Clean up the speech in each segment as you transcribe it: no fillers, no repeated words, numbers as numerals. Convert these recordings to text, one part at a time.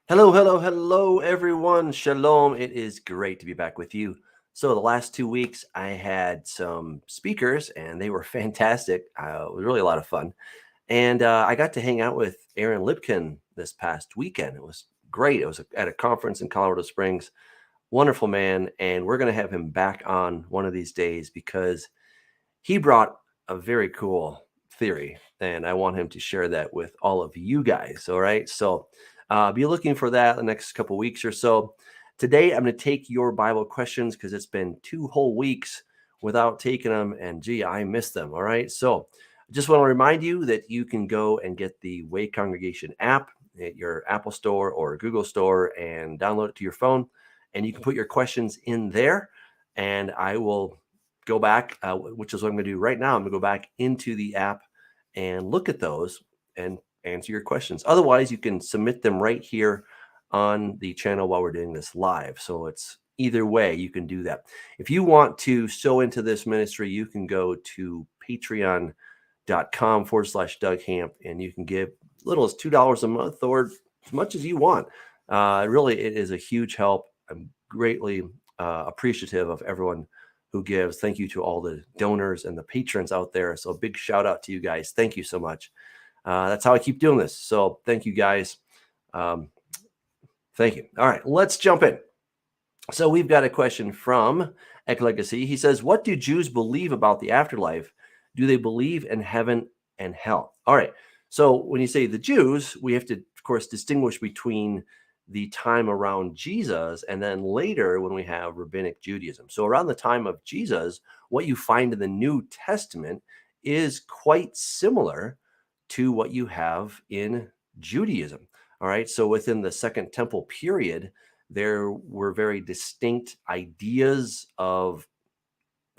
Hello, hello, hello, everyone. Shalom. It is great to be back with you. So, the last 2 weeks, I had some speakers and they were fantastic. It was really a lot of fun. And I got to hang out with Aaron Lipkin this past weekend. It was great. It was at a conference in Colorado Springs. Wonderful man. And we're going to have him back on one of these days because he brought a very cool theory, and I want him to share that with all of you guys. All right. So be looking for that the next couple weeks or so. Today, I'm going to take your Bible questions because it's been 2 whole weeks without taking them. And gee, I missed them. All right. So I just want to remind you that you can go and get the Way Congregation app at your Apple Store or Google Store and download it to your phone. And you can put your questions in there, and I will go back, which is what I'm going to do right now. I'm going to go back into the app and look at those and answer your questions. Otherwise, you can submit them right here on the channel while we're doing this live. So it's either way, you can do that. If you want to sow into this ministry, you can go to patreon.com/Doug Hamp, and you can give little as $2 a month or as much as you want. Really, it is a huge help. I'm greatly appreciative of everyone who gives. Thank you to all the donors and the patrons out there. So a big shout out to you guys. Thank you so much. That's how I keep doing this. So thank you guys. Thank you. All right, let's jump in. So we've got a question from Ek Legacy. He says, what do Jews believe about the afterlife? Do they believe in heaven and hell? All right. So when you say the Jews, we have to, of course, distinguish between the time around Jesus and then later when we have rabbinic Judaism. So around the time of Jesus, what you find in the New Testament is quite similar to what you have in Judaism. All right. So within the Second Temple period, there were very distinct ideas of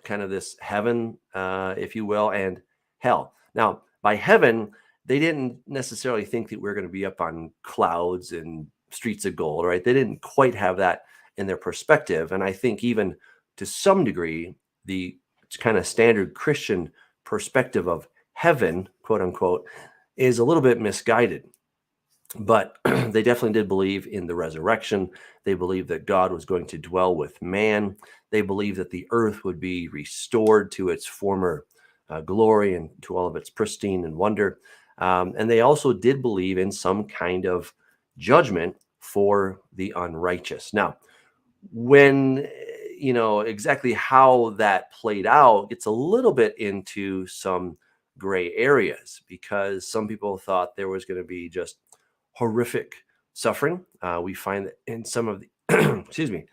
kind of this heaven, if you will, and hell. Now, by heaven, they didn't necessarily think that we're going to be up on clouds and streets of gold, right? They didn't quite have that in their perspective. And I think even to some degree, the kind of standard Christian perspective of heaven, quote unquote, is a little bit misguided. But they definitely did believe in the resurrection. They believed that God was going to dwell with man. They believed that the earth would be restored to its former glory and to all of its pristine and wonder. And they also did believe in some kind of judgment for the unrighteous. Now, when exactly how that played out gets a little bit into some gray areas, because some people thought there was going to be just horrific suffering. We find that in some of the excuse me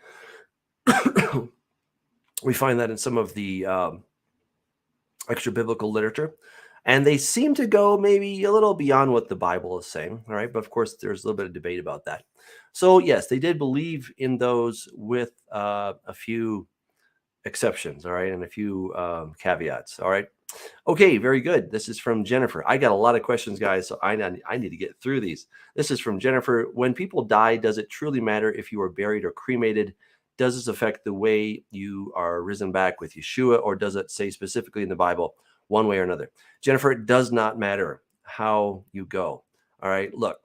we find that in some of the extra biblical literature, and they seem to go maybe a little beyond what the Bible is saying. All right, but of course there's a little bit of debate about that. So yes, they did believe in those with a few exceptions, all right, and a few caveats. All right. Okay, very good. This is from Jennifer. I got a lot of questions, guys, so I need to get through these. This is from Jennifer. When people die, does it truly matter if you are buried or cremated? Does this affect the way you are risen back with Yeshua, or does it say specifically in the Bible one way or another? Jennifer, it does not matter how you go. All right, look,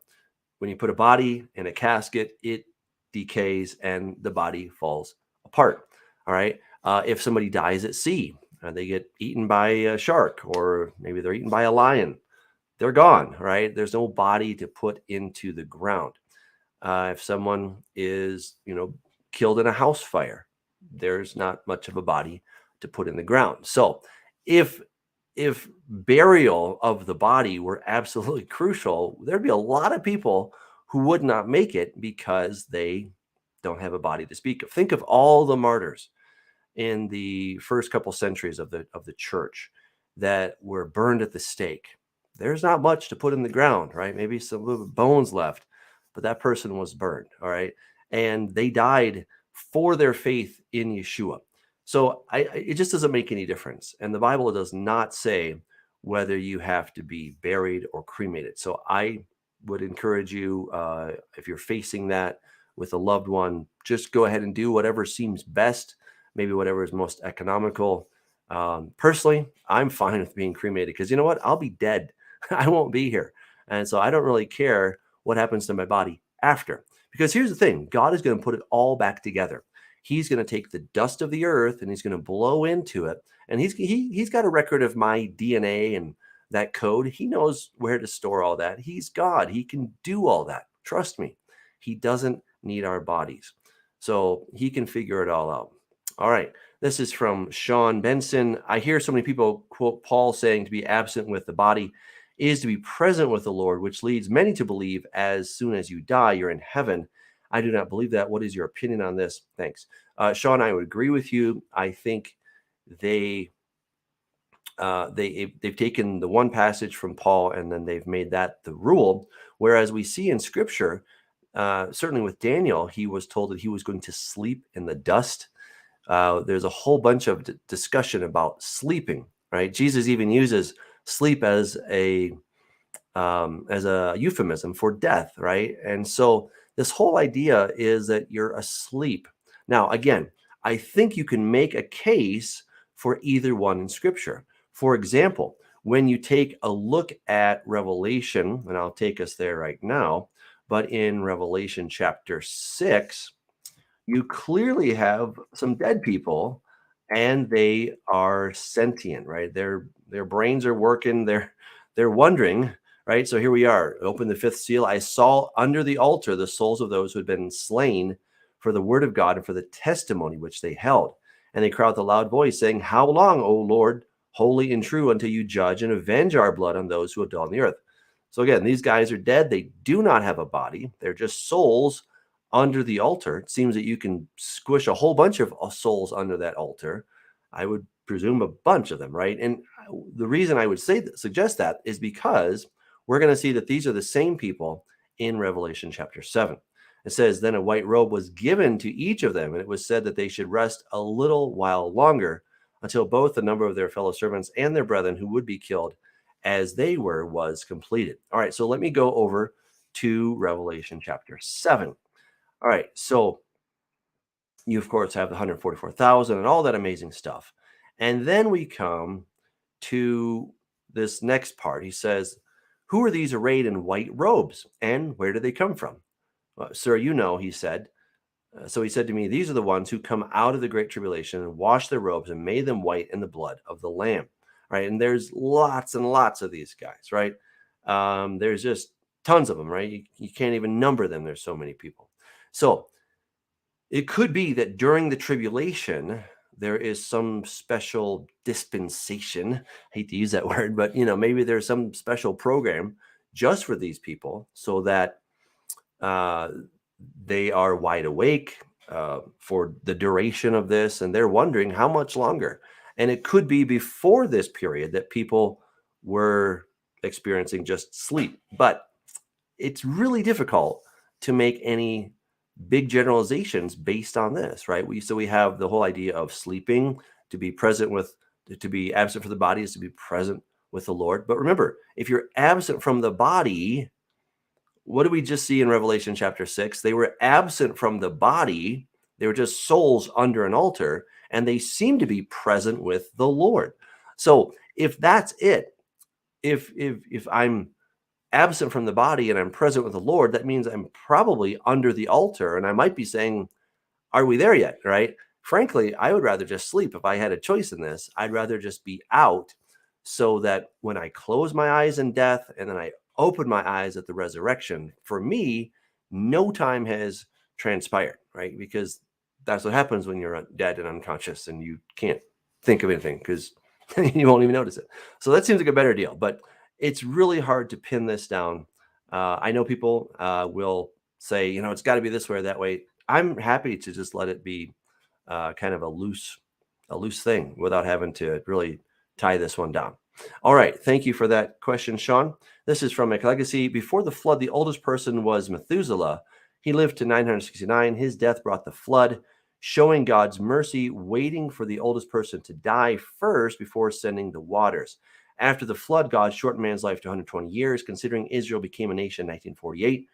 when you put a body in a casket, it decays and the body falls apart. All right. If somebody dies at sea, they get eaten by a shark, or maybe they're eaten by a lion, they're gone, right? There's no body to put into the ground. If someone is, killed in a house fire, there's not much of a body to put in the ground. So if burial of the body were absolutely crucial, there'd be a lot of people who would not make it because they don't have a body to speak of. Think of all the martyrs in the first couple centuries of the church that were burned at the stake. There's not much to put in the ground, right? Maybe some little bones left, but that person was burned, all right? And they died for their faith in Yeshua. So it just doesn't make any difference. And the Bible does not say whether you have to be buried or cremated. So I would encourage you, if you're facing that with a loved one, just go ahead and do whatever seems best, maybe whatever is most economical. Personally, I'm fine with being cremated because you know what? I'll be dead. I won't be here. And so I don't really care what happens to my body after, Because here's the thing, God is going to put it all back together. He's going to take the dust of the earth and he's going to blow into it. And he's got a record of my DNA and that code. He knows where to store all that. He's God. He can do all that. Trust me. He doesn't need our bodies. So he can figure it all out. All right. This is from Sean Benson. I hear so many people quote Paul saying to be absent with the body is to be present with the Lord, which leads many to believe as soon as you die, you're in heaven. I do not believe that. What is your opinion on this? Thanks. Sean, I would agree with you. I think they've taken the one passage from Paul and then they've made that the rule. Whereas we see in Scripture, certainly with Daniel, he was told that he was going to sleep in the dust. There's a whole bunch of discussion about sleeping, right? Jesus even uses sleep as a euphemism for death, right? And so this whole idea is that you're asleep. Now, again, I think you can make a case for either one in Scripture. For example, when you take a look at Revelation, and I'll take us there right now, but in Revelation chapter 6, you clearly have some dead people and they are sentient, right? Their brains are working, they're wondering, right? So here we are, open the fifth seal. I saw under the altar the souls of those who had been slain for the word of God and for the testimony which they held. And they cried with a loud voice, saying, how long, O Lord, holy and true, until you judge and avenge our blood on those who have dwelt on the earth? So again, these guys are dead. They do not have a body. They're just souls under the altar. It seems that you can squish a whole bunch of souls under that altar. I would presume a bunch of them, right? And the reason I would suggest that is because we're going to see that these are the same people in Revelation chapter 7. It says, then a white robe was given to each of them, and it was said that they should rest a little while longer until both the number of their fellow servants and their brethren who would be killed as they were was completed. All right, so let me go over to Revelation chapter 7. All right, so you, of course, have the 144,000 and all that amazing stuff. And then we come to this next part. He says, who are these arrayed in white robes, and where do they come from? Well, sir, you know, he said. So he said to me, these are the ones who come out of the great tribulation and washed their robes and made them white in the blood of the Lamb. Right, and there's lots and lots of these guys, right? There's just tons of them, right? You can't even number them. There's so many people. So it could be that during the tribulation, there is some special dispensation. I hate to use that word, but maybe there's some special program just for these people so that they are wide awake for the duration of this, and they're wondering how much longer. And it could be before this period that people were experiencing just sleep. But it's really difficult to make any big generalizations based on this, right? So we have the whole idea of sleeping, to be absent from the body is to be present with the Lord. But remember, if you're absent from the body, what did we just see in Revelation chapter 6? They were absent from the body. They were just souls under an altar, and they seem to be present with the Lord. So if that's it, if I'm absent from the body and I'm present with the Lord, that means I'm probably under the altar, and I might be saying, are we there yet? Right? Frankly, I would rather just sleep. If I had a choice in this, I'd rather just be out so that when I close my eyes in death and then I open my eyes at the resurrection, for me, no time has transpired, right? Because that's what happens when you're dead and unconscious and you can't think of anything because you won't even notice it. So that seems like a better deal, but it's really hard to pin this down. I know people will say, it's got to be this way or that way. I'm happy to just let it be kind of a loose thing without having to really tie this one down. All right. Thank you for that question, Sean. This is from McLegacy. Before the flood, the oldest person was Methuselah. He lived to 969. His death brought the flood, showing God's mercy, waiting for the oldest person to die first before sending the waters. After the flood, God shortened man's life to 120 years, considering Israel became a nation in 1948.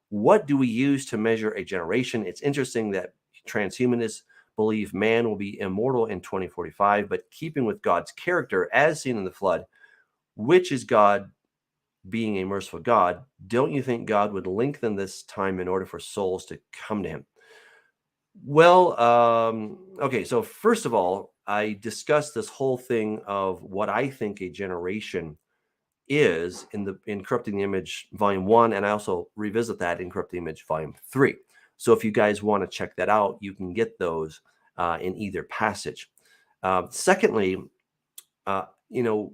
What do we use to measure a generation? It's interesting that transhumanists believe man will be immortal in 2045, but keeping with God's character as seen in the flood, which is God being a merciful God, don't you think God would lengthen this time in order for souls to come to him? Well, okay, so first of all, I discussed this whole thing of what I think a generation is in Corrupting the Image Volume 1, and I also revisit that in Corrupting the Image Volume 3. So if you guys want to check that out, you can get those in either passage. Secondly, you know,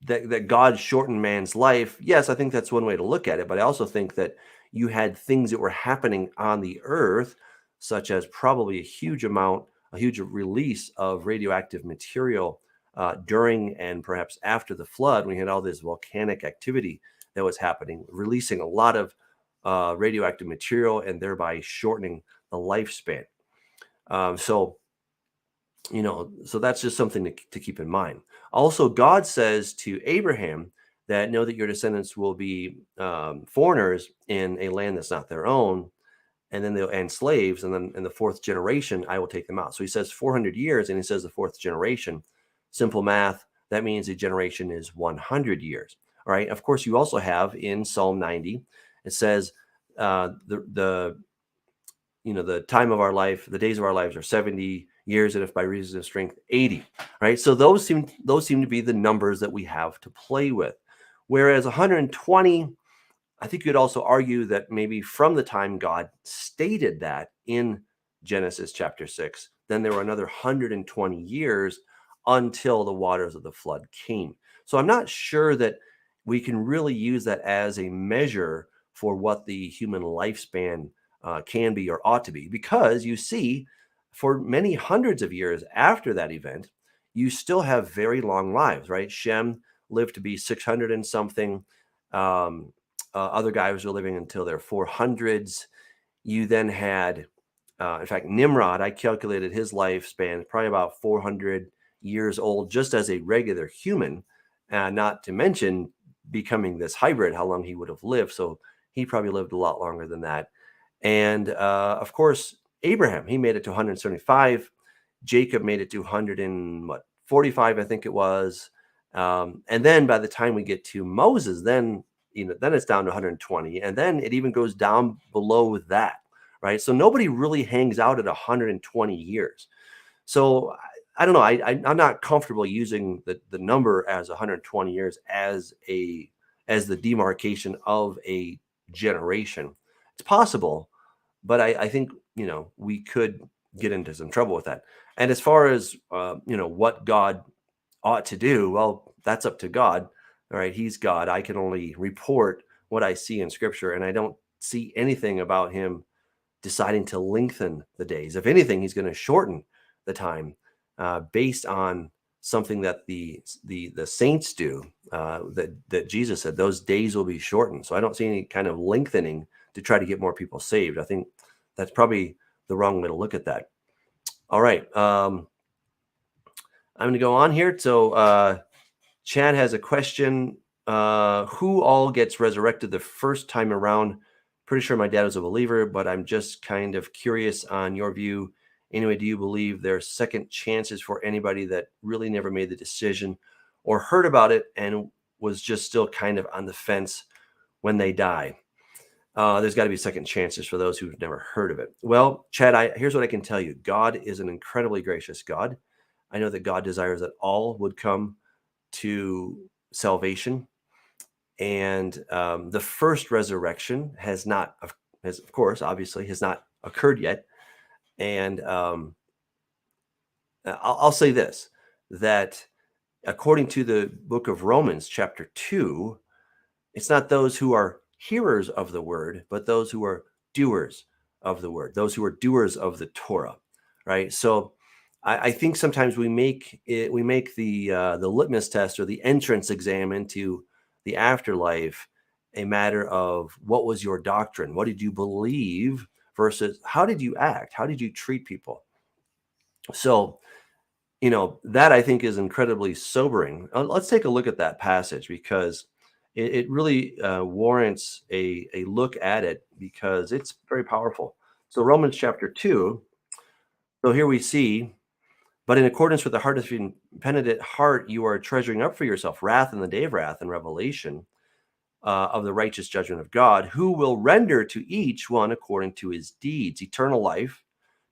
that God shortened man's life. Yes, I think that's one way to look at it, but I also think that you had things that were happening on the earth, such as probably a huge release of radioactive material during and perhaps after the flood. We had all this volcanic activity that was happening, releasing a lot of radioactive material and thereby shortening the lifespan. So so that's just something to keep in mind. Also, God says to Abraham that know that your descendants will be foreigners in a land that's not their own, and then they'll and slaves, and then in the fourth generation, I will take them out. So he says 400 years, and he says the fourth generation. Simple math, that means a generation is 100 years. All right. Of course, you also have in Psalm 90, it says the time of our life, the days of our lives are 70 years, and if by reason of strength, 80. Right. So those seem to be the numbers that we have to play with. Whereas 120, I think you'd also argue that maybe from the time God stated that in Genesis chapter 6, then there were another 120 years until the waters of the flood came. So I'm not sure that we can really use that as a measure for what the human lifespan can be or ought to be, because you see, for many hundreds of years after that event, you still have very long lives, right? Shem lived to be 600 and something. Other guys were living until their 400s. You then had, in fact, Nimrod, I calculated his lifespan probably about 400 years old, just as a regular human, not to mention becoming this hybrid, how long he would have lived. So he probably lived a lot longer than that. And of course, Abraham, he made it to 175. Jacob made it to 145, I think it was. And then by the time we get to Moses, then it's down to 120, and then it even goes down below that, right? So nobody really hangs out at 120 years. So I don't know. I'm not comfortable using the number as 120 years as the demarcation of a generation. It's possible, but I think we could get into some trouble with that. And as far as what God ought to do, well, that's up to God. All right, he's God. I can only report what I see in Scripture, and I don't see anything about him deciding to lengthen the days. If anything, he's going to shorten the time based on something that the saints do. That Jesus said those days will be shortened. So I don't see any kind of lengthening to try to get more people saved. I think that's probably the wrong way to look at that. All right. I'm going to go on here. So Chad has a question. Who all gets resurrected the first time around? Pretty sure my dad was a believer, but I'm just kind of curious on your view. Anyway, do you believe there's second chances for anybody that really never made the decision or heard about it and was just still kind of on the fence when they die? There's got to be second chances for those who've never heard of it. Well, Chad, here's what I can tell you. God is an incredibly gracious God. I know that God desires that all would come to salvation. And the first resurrection has of course, obviously, has not occurred yet. And I'll say this, that according to the book of Romans, chapter 2, it's not those who are hearers of the word, but those who are doers of the word, those who are doers of the Torah, right? So I think sometimes we make the litmus test or the entrance exam into the afterlife a matter of what was your doctrine, what did you believe, versus how did you act, how did you treat people. So that I think is incredibly sobering. Let's take a look at that passage, because it really warrants a look at it, because it's very powerful. So Romans chapter 2. So here we see, but in accordance with the heart of penitent heart, you are treasuring up for yourself wrath in the day of wrath and revelation, of the righteous judgment of God, who will render to each one according to his deeds, eternal life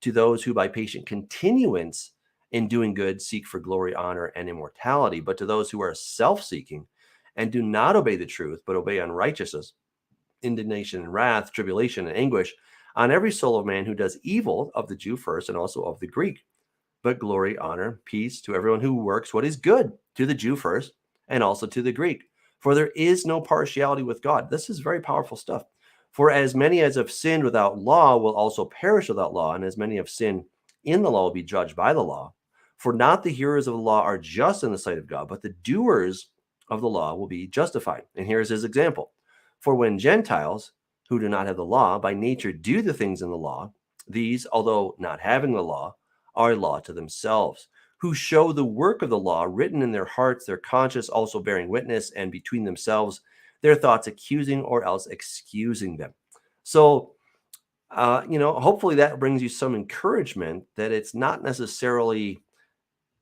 to those who by patient continuance in doing good seek for glory, honor, and immortality, but to those who are self-seeking and do not obey the truth, but obey unrighteousness, indignation and wrath, tribulation and anguish on every soul of man who does evil, of the Jew first and also of the Greek. But glory, honor, peace to everyone who works what is good, to the Jew first and also to the Greek. For there is no partiality with God. This is very powerful stuff. For as many as have sinned without law will also perish without law, and as many have sinned in the law will be judged by the law. For not the hearers of the law are just in the sight of God, but the doers of the law will be justified. And here's his example. For when Gentiles, who do not have the law, by nature do the things in the law, these, although not having the law, are a law to themselves, who show the work of the law written in their hearts, their conscience also bearing witness, and between themselves their thoughts accusing or else excusing them. So, hopefully that brings you some encouragement that it's not necessarily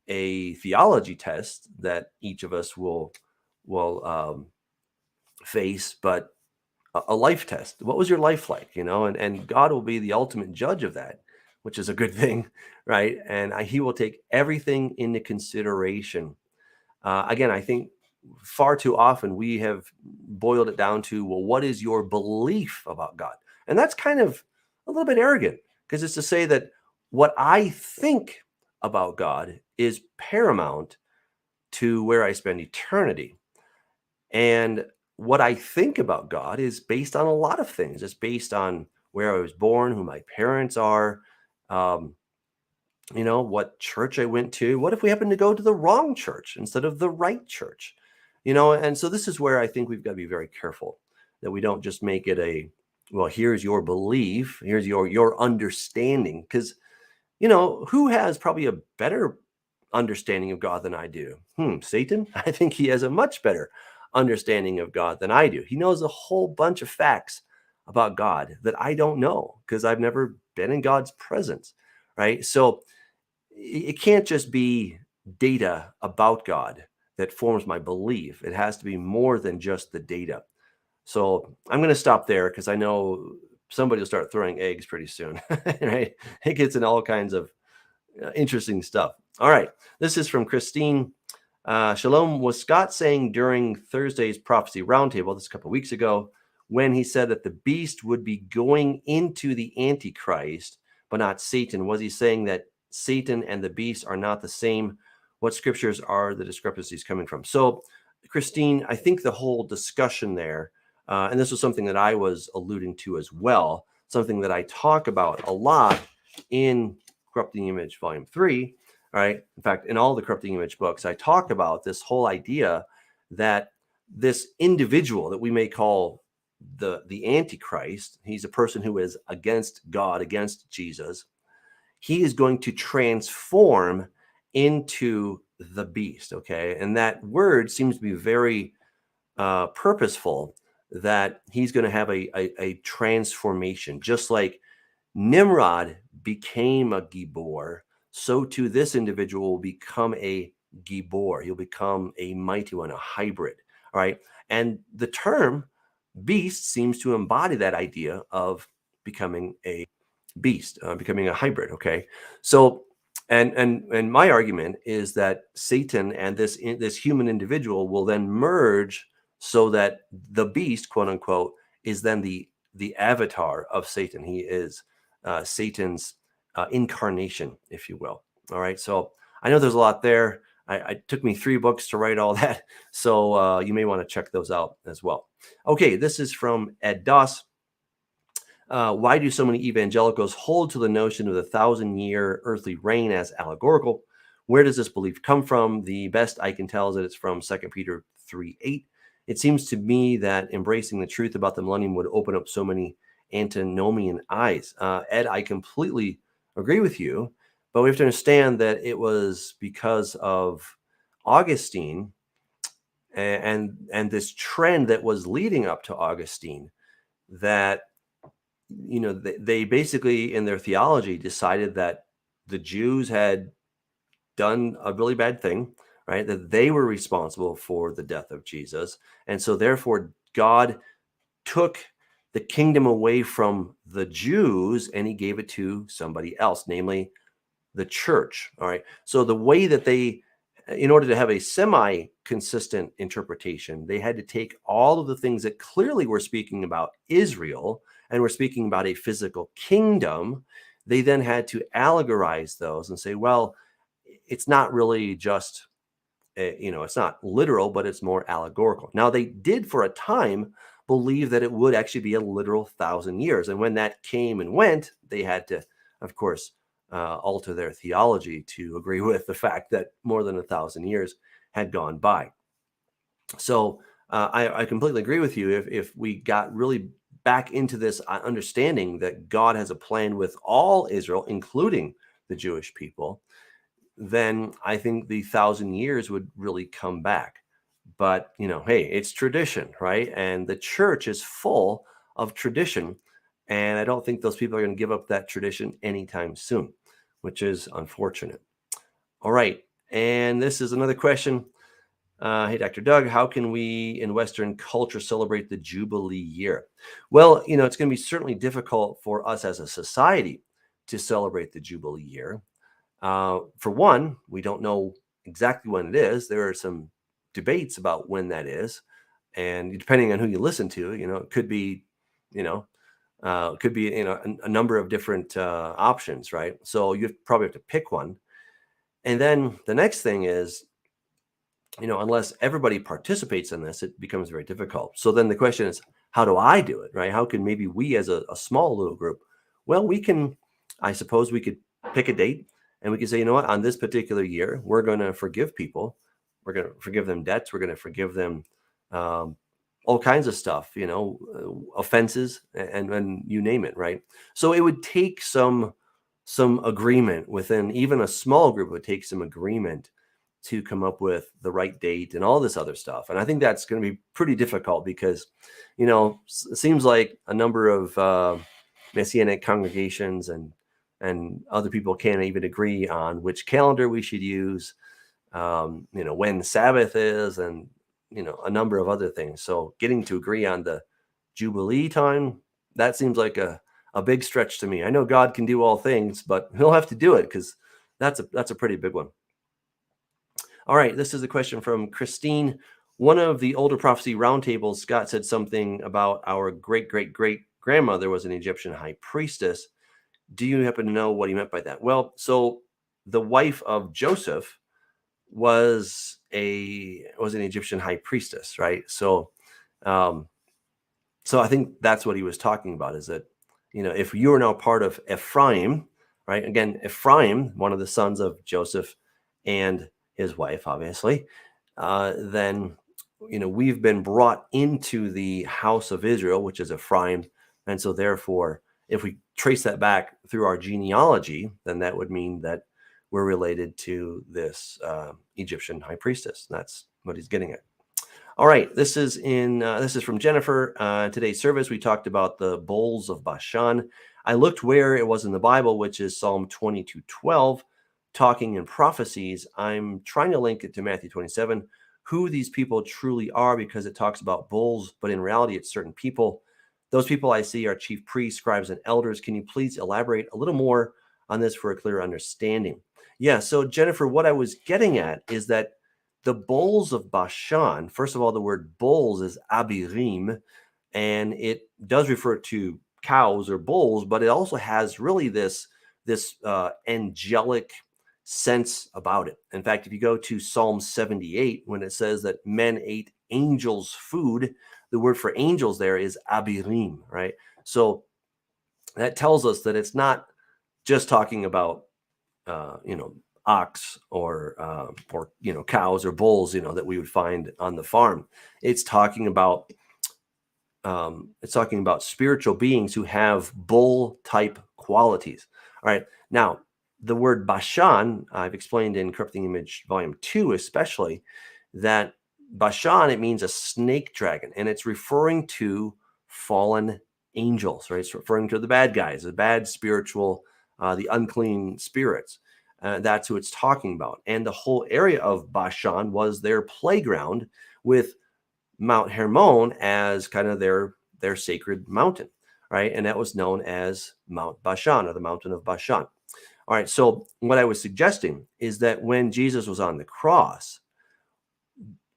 a theology test that each of us will face, but a life test. What was your life like? And God will be the ultimate judge of that, which is a good thing, right? And he will take everything into consideration. Again, I think far too often we have boiled it down to, well, what is your belief about God? And that's kind of a little bit arrogant, because it's to say that what I think about God is paramount to where I spend eternity. And what I think about God is based on a lot of things. It's based on where I was born, who my parents are, what church I went to. What if we happen to go to the wrong church instead of the right church? And so this is where I think we've got to be very careful that we don't just make it well, here's your belief, here's your understanding. Because, who has probably a better understanding of God than I do? Satan? I think he has a much better understanding of God than I do. He knows a whole bunch of facts about God that I don't know because I've never been in God's presence, right? So it can't just be data about God that forms my belief. It has to be more than just the data. So I'm going to stop there because I know somebody will start throwing eggs pretty soon, right? It gets in all kinds of interesting stuff. All right. This is from Christine. Shalom. Was Scott saying during Thursday's prophecy roundtable, this a couple of weeks ago, when he said that the beast would be going into the Antichrist, but not Satan, was he saying that Satan and the beast are not the same? What scriptures are the discrepancies coming from? So, Christine, I think the whole discussion there, and this was something that I was alluding to as well, something that I talk about a lot in Corrupting Image Volume 3, right? In fact, in all the Corrupting Image books, I talk about this whole idea that this individual that we may call the Antichrist, he's a person who is against God, against Jesus. He is going to transform into the beast, okay? And that word seems to be very purposeful, that he's going to have a transformation, just like Nimrod became a Gibor, so too this individual will become a Gibor. He'll become a mighty one, a hybrid, all right? And the term beast seems to embody that idea of becoming a beast, becoming a hybrid, okay? So, and my argument is that Satan and this human individual will then merge so that the beast, quote unquote, is then the avatar of Satan. He is Satan's incarnation, if you will. All right. So I know there's a lot there. It took me 3 books to write all that. So you may want to check those out as well. Okay. This is from Ed Doss. Why do so many evangelicals hold to the notion of the 1,000-year earthly reign as allegorical? Where does this belief come from? The best I can tell is that it's from 2 Peter 3:8. It seems to me that embracing the truth about the millennium would open up so many antinomian eyes. Ed, I completely agree with you, but we have to understand that it was because of Augustine and this trend that was leading up to Augustine that they basically in their theology decided that the Jews had done a really bad thing, right? That they were responsible for the death of Jesus. And so therefore God took the kingdom away from the Jews and he gave it to somebody else, namely the church. All right. So the way that they, in order to have a semi-consistent interpretation, they had to take all of the things that clearly were speaking about Israel and were speaking about a physical kingdom. They then had to allegorize those and say, well, it's not really just, it's not literal, but it's more allegorical. Now, they did for a time believe that it would actually be a literal 1,000 years. And when that came and went, they had to, of course, alter their theology to agree with the fact that more than 1,000 years had gone by. So I completely agree with you. If we got really back into this understanding that God has a plan with all Israel, including the Jewish people, then I think the 1,000 years would really come back. But, hey, it's tradition, right? And the church is full of tradition. And I don't think those people are going to give up that tradition anytime soon, which is unfortunate. All right. And this is another question. Hey, Dr. Doug, how can we in Western culture celebrate the Jubilee year? Well, it's going to be certainly difficult for us as a society to celebrate the Jubilee year. For one, we don't know exactly when it is. There are some debates about when that is. And depending on who you listen to, it could be, a number of different options, right? So you probably have to pick one. And then the next thing is, unless everybody participates in this, it becomes very difficult. So then the question is, how do I do it, right? How can maybe we as a small little group? Well, I suppose we could pick a date and we could say, what, on this particular year, we're going to forgive people. We're going to forgive them debts. We're going to forgive them all kinds of stuff, offenses and you name it, right? So it would take some agreement within even a small group. It would take some agreement to come up with the right date and all this other stuff. And I think that's going to be pretty difficult because, it seems like a number of Messianic congregations and other people can't even agree on which calendar we should use, when Sabbath is, and, a number of other things. So getting to agree on the Jubilee time, that seems like a big stretch to me. I know God can do all things, but he'll have to do it because that's a pretty big one. All right, this is a question from Christine. One of the older prophecy roundtables, Scott said something about our great-great-great-grandmother was an Egyptian high priestess. Do you happen to know what he meant by that? Well, so the wife of Joseph was an Egyptian high priestess, right? So I think that's what he was talking about, is that, if you are now part of Ephraim, right? Again, Ephraim, one of the sons of Joseph and his wife, obviously, then, we've been brought into the house of Israel, which is Ephraim. And so therefore, if we trace that back through our genealogy, then that would mean that we're related to this Egyptian high priestess. That's what he's getting at. All right, this is from Jennifer. Today's service, we talked about the bulls of Bashan. I looked where it was in the Bible, which is Psalm 22:12, talking in prophecies. I'm trying to link it to Matthew 27, who these people truly are, because it talks about bulls, but in reality, it's certain people. Those people I see are chief priests, scribes, and elders. Can you please elaborate a little more on this for a clear understanding? Yeah, so Jennifer, what I was getting at is that the bulls of Bashan, first of all, the word bulls is abirim, and it does refer to cows or bulls, but it also has really this angelic sense about it. In fact, if you go to Psalm 78, when it says that men ate angels' food, the word for angels there is abirim, right? So that tells us that it's not just talking about ox or cows or bulls, that we would find on the farm. It's talking about spiritual beings who have bull type qualities. All right. Now, the word Bashan, I've explained in Corrupting Image Volume 2, especially, that Bashan, it means a snake dragon, and it's referring to fallen angels, right? It's referring to the bad guys, the bad spiritual, the unclean spirits. That's who it's talking about. And the whole area of Bashan was their playground with Mount Hermon as kind of their sacred mountain, right? And that was known as Mount Bashan, or the mountain of Bashan. All right, so what I was suggesting is that when Jesus was on the cross,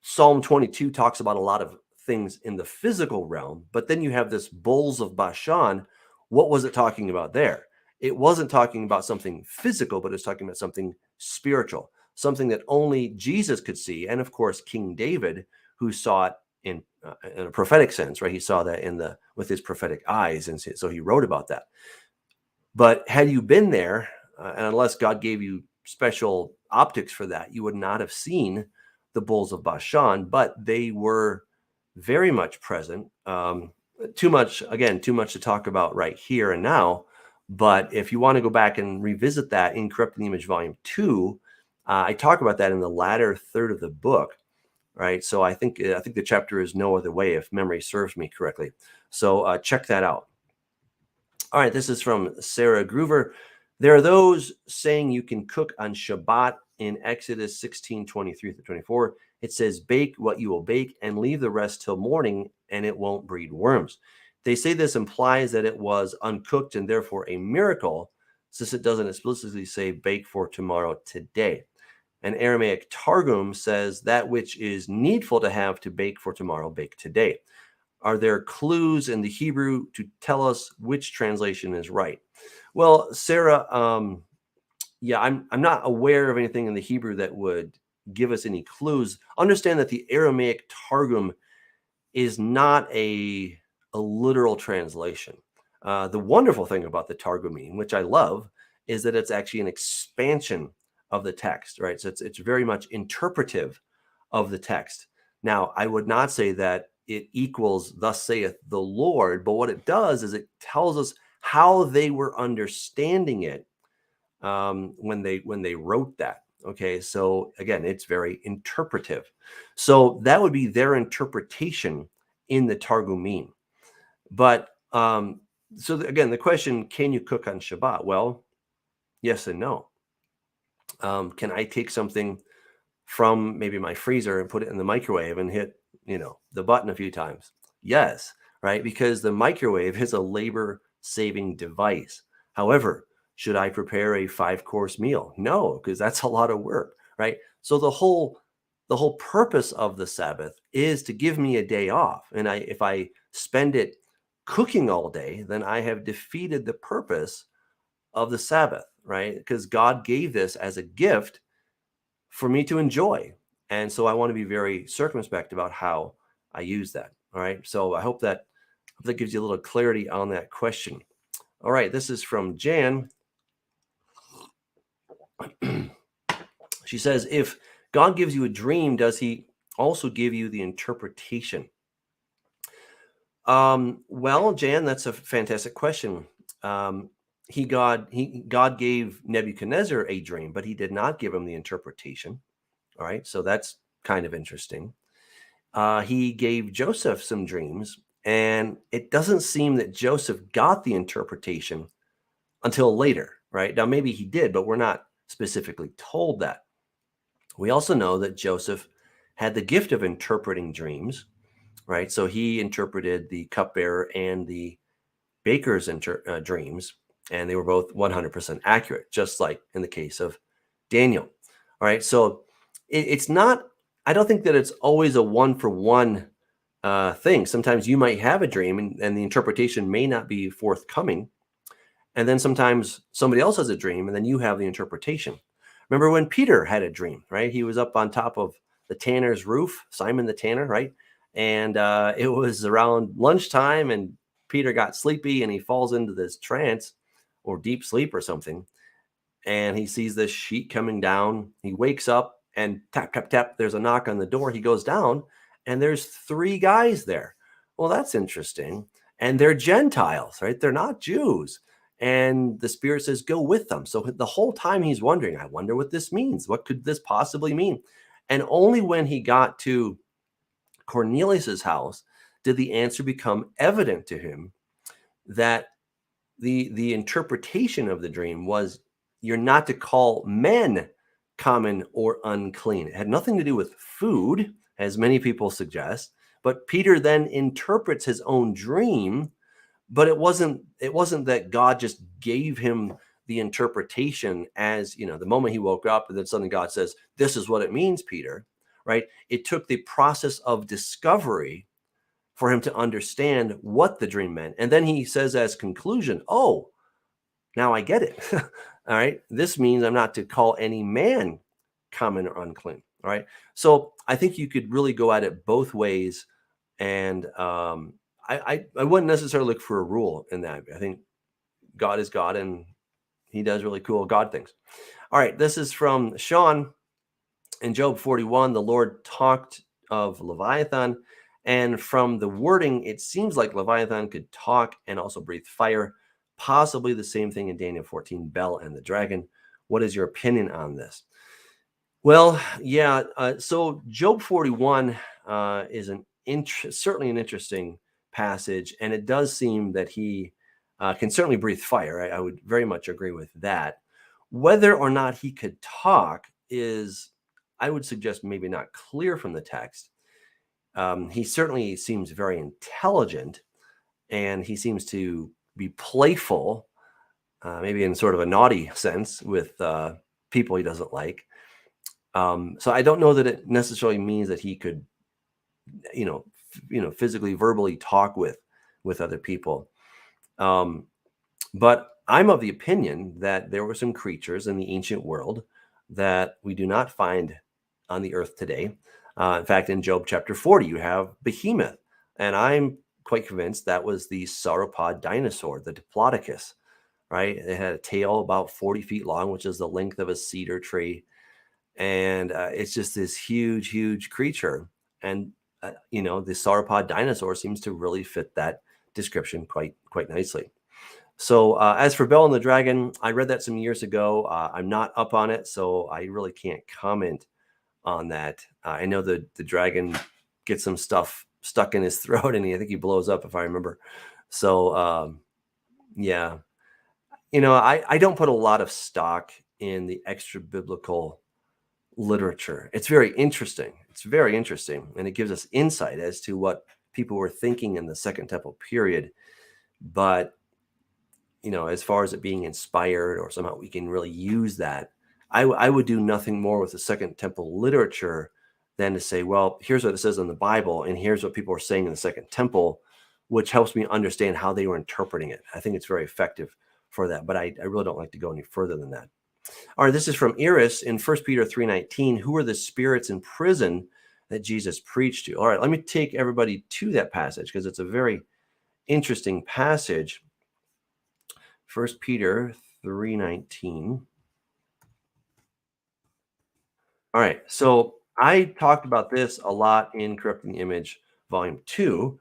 Psalm 22 talks about a lot of things in the physical realm, but then you have this bulls of Bashan. What was it talking about there? It wasn't talking about something physical, but it's talking about something spiritual, something that only Jesus could see. And of course, King David, who saw it in a prophetic sense, right? He saw that with his prophetic eyes. And so he wrote about that. But had you been there, and unless God gave you special optics for that, you would not have seen the bulls of Bashan, but they were very much present. Too much to talk about right here and now. But if you want to go back and revisit that in Corrupting the Image Volume 2, I talk about that in the latter third of the book, right? So I think the chapter is No Other Way, if memory serves me correctly. So check that out. All right, this is from Sarah Groover. There are those saying you can cook on Shabbat. In Exodus 16:23-24. It says, bake what you will bake and leave the rest till morning, and it won't breed worms. They say this implies that it was uncooked and therefore a miracle, since it doesn't explicitly say bake for tomorrow today. An Aramaic Targum says that which is needful to have to bake for tomorrow, bake today. Are there clues in the Hebrew to tell us which translation is right? Well, Sarah, yeah, I'm not aware of anything in the Hebrew that would give us any clues. Understand that the Aramaic Targum is not a literal translation. The wonderful thing about the Targumim, which I love, is that it's actually an expansion of the text, right? So it's very much interpretive of the text. Now, I would not say that it equals thus saith the Lord, but what it does is it tells us how they were understanding it when they wrote that. Okay, so again, it's very interpretive. So that would be their interpretation in the Targumim. But again, the question, can you cook on Shabbat? Well, yes and no. Can I take something from maybe my freezer and put it in the microwave and hit, the button a few times? Yes, right? Because the microwave is a labor-saving device. However, should I prepare a 5-course meal? No, because that's a lot of work, right? So the whole purpose of the Sabbath is to give me a day off. And if I spend it cooking all day, then I have defeated the purpose of the Sabbath, right? Because God gave this as a gift for me to enjoy. And so I want to be very circumspect about how I use that. All right. So I hope that gives you a little clarity on that question. All right. This is from Jan. She says, if God gives you a dream, does he also give you the interpretation? Well, Jan, that's a fantastic question. God gave Nebuchadnezzar a dream, but he did not give him the interpretation. All right. So that's kind of interesting. He gave Joseph some dreams, and it doesn't seem that Joseph got the interpretation until later, right? Now, maybe he did, but we're not specifically told that. We also know that Joseph had the gift of interpreting dreams, right? So he interpreted the cupbearer and the baker's dreams, and they were both 100% accurate, just like in the case of Daniel. All right, so it's not, I don't think that it's always a one-for-one thing. Sometimes you might have a dream and the interpretation may not be forthcoming. And then sometimes somebody else has a dream and then you have the interpretation. Remember when Peter had a dream, right? He was up on top of the tanner's roof, Simon the tanner, right? And it was around lunchtime and Peter got sleepy and he falls into this trance or deep sleep or something. And he sees this sheet coming down. He wakes up and tap, tap, tap. There's a knock on the door. He goes down and there's 3 guys there. Well, that's interesting. And they're Gentiles, right? They're not Jews. And the Spirit says, go with them. So the whole time he's wondering, I wonder what this means. What could this possibly mean? And only when he got to Cornelius's house did the answer become evident to him that the interpretation of the dream was, you're not to call men common or unclean. It had nothing to do with food, as many people suggest, But Peter then interprets his own dream, but it wasn't that God just gave him the interpretation as, the moment he woke up, and then suddenly God says, this is what it means, Peter, right? It took the process of discovery for him to understand what the dream meant. And then he says as conclusion, oh, now I get it. All right. This means I'm not to call any man common or unclean. All right. So I think you could really go at it both ways. And I wouldn't necessarily look for a rule in that. I think God is God and he does really cool God things. All right. This is from Sean. In Job 41, the Lord talked of Leviathan. And from the wording, it seems like Leviathan could talk and also breathe fire. Possibly the same thing in Daniel 14, Bel and the dragon. What is your opinion on this? Well, yeah. So Job 41 is certainly an interesting passage, and it does seem that he can certainly breathe fire. I would very much agree with that. Whether or not he could talk is, I would suggest, maybe not clear from the text. He certainly seems very intelligent, and he seems to be playful, maybe in sort of a naughty sense with people he doesn't like. So I don't know that it necessarily means that he could, physically, verbally talk with other people. But I'm of the opinion that there were some creatures in the ancient world that we do not find on the earth today. In fact, in Job chapter 40, you have Behemoth, and I'm quite convinced that was the sauropod dinosaur, the Diplodocus, right? It had a tail about 40 feet long, which is the length of a cedar tree. And it's just this huge, huge creature. And, the sauropod dinosaur seems to really fit that description quite nicely. So as for Bel and the Dragon, I read that some years ago. I'm not up on it, so I really can't comment on that. I know the dragon gets some stuff stuck in his throat, and I think he blows up, if I remember. So yeah, I don't put a lot of stock in the extra biblical literature. It's very interesting. And it gives us insight as to what people were thinking in the Second Temple period. But as far as it being inspired or somehow we can really use that, I would do nothing more with the Second Temple literature than to say, well, here's what it says in the Bible, and here's what people are saying in the Second Temple, which helps me understand how they were interpreting it. I think it's very effective for that, but I really don't like to go any further than that. All right, this is from Iris in 1 Peter 3:19. Who are the spirits in prison that Jesus preached to? All right, let me take everybody to that passage because it's a very interesting passage. 1 Peter 3:19. All right, so I talked about this a lot in Corrupting the Image, Volume 2,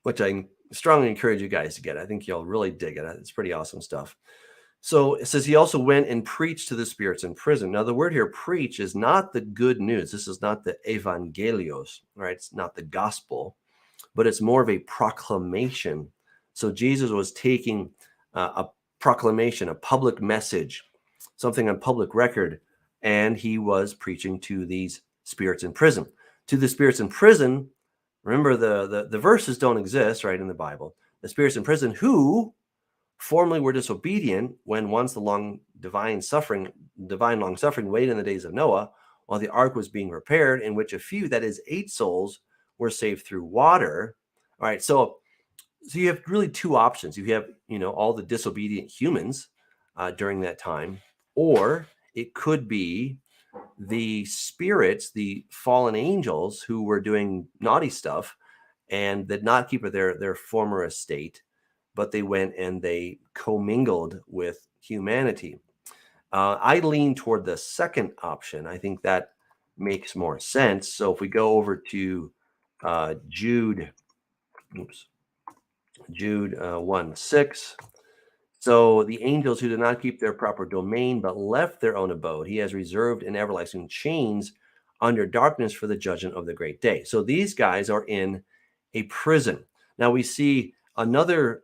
which I strongly encourage you guys to get. I think you'll really dig it. It's pretty awesome stuff. So it says he also went and preached to the spirits in prison. Now, the word here, preach, is not the good news. This is not the evangelios, right? It's not the gospel, but it's more of a proclamation. So Jesus was taking a proclamation, a public message, something on public record, and he was preaching to these spirits in prison. To the spirits in prison, remember the verses don't exist, right, in the Bible. The spirits in prison who formerly were disobedient when once the divine long suffering waited in the days of Noah while the ark was being repaired, in which a few, that is 8 souls, were saved through water. All right, so you have really 2 options. You have, all the disobedient humans during that time, or it could be the spirits, the fallen angels who were doing naughty stuff and did not keep their former estate, but they went and they commingled with humanity. I lean toward the second option. I think that makes more sense. So if we go over to Jude 1:6. So the angels who did not keep their proper domain, but left their own abode, he has reserved in everlasting chains under darkness for the judgment of the great day. So these guys are in a prison. Now we see another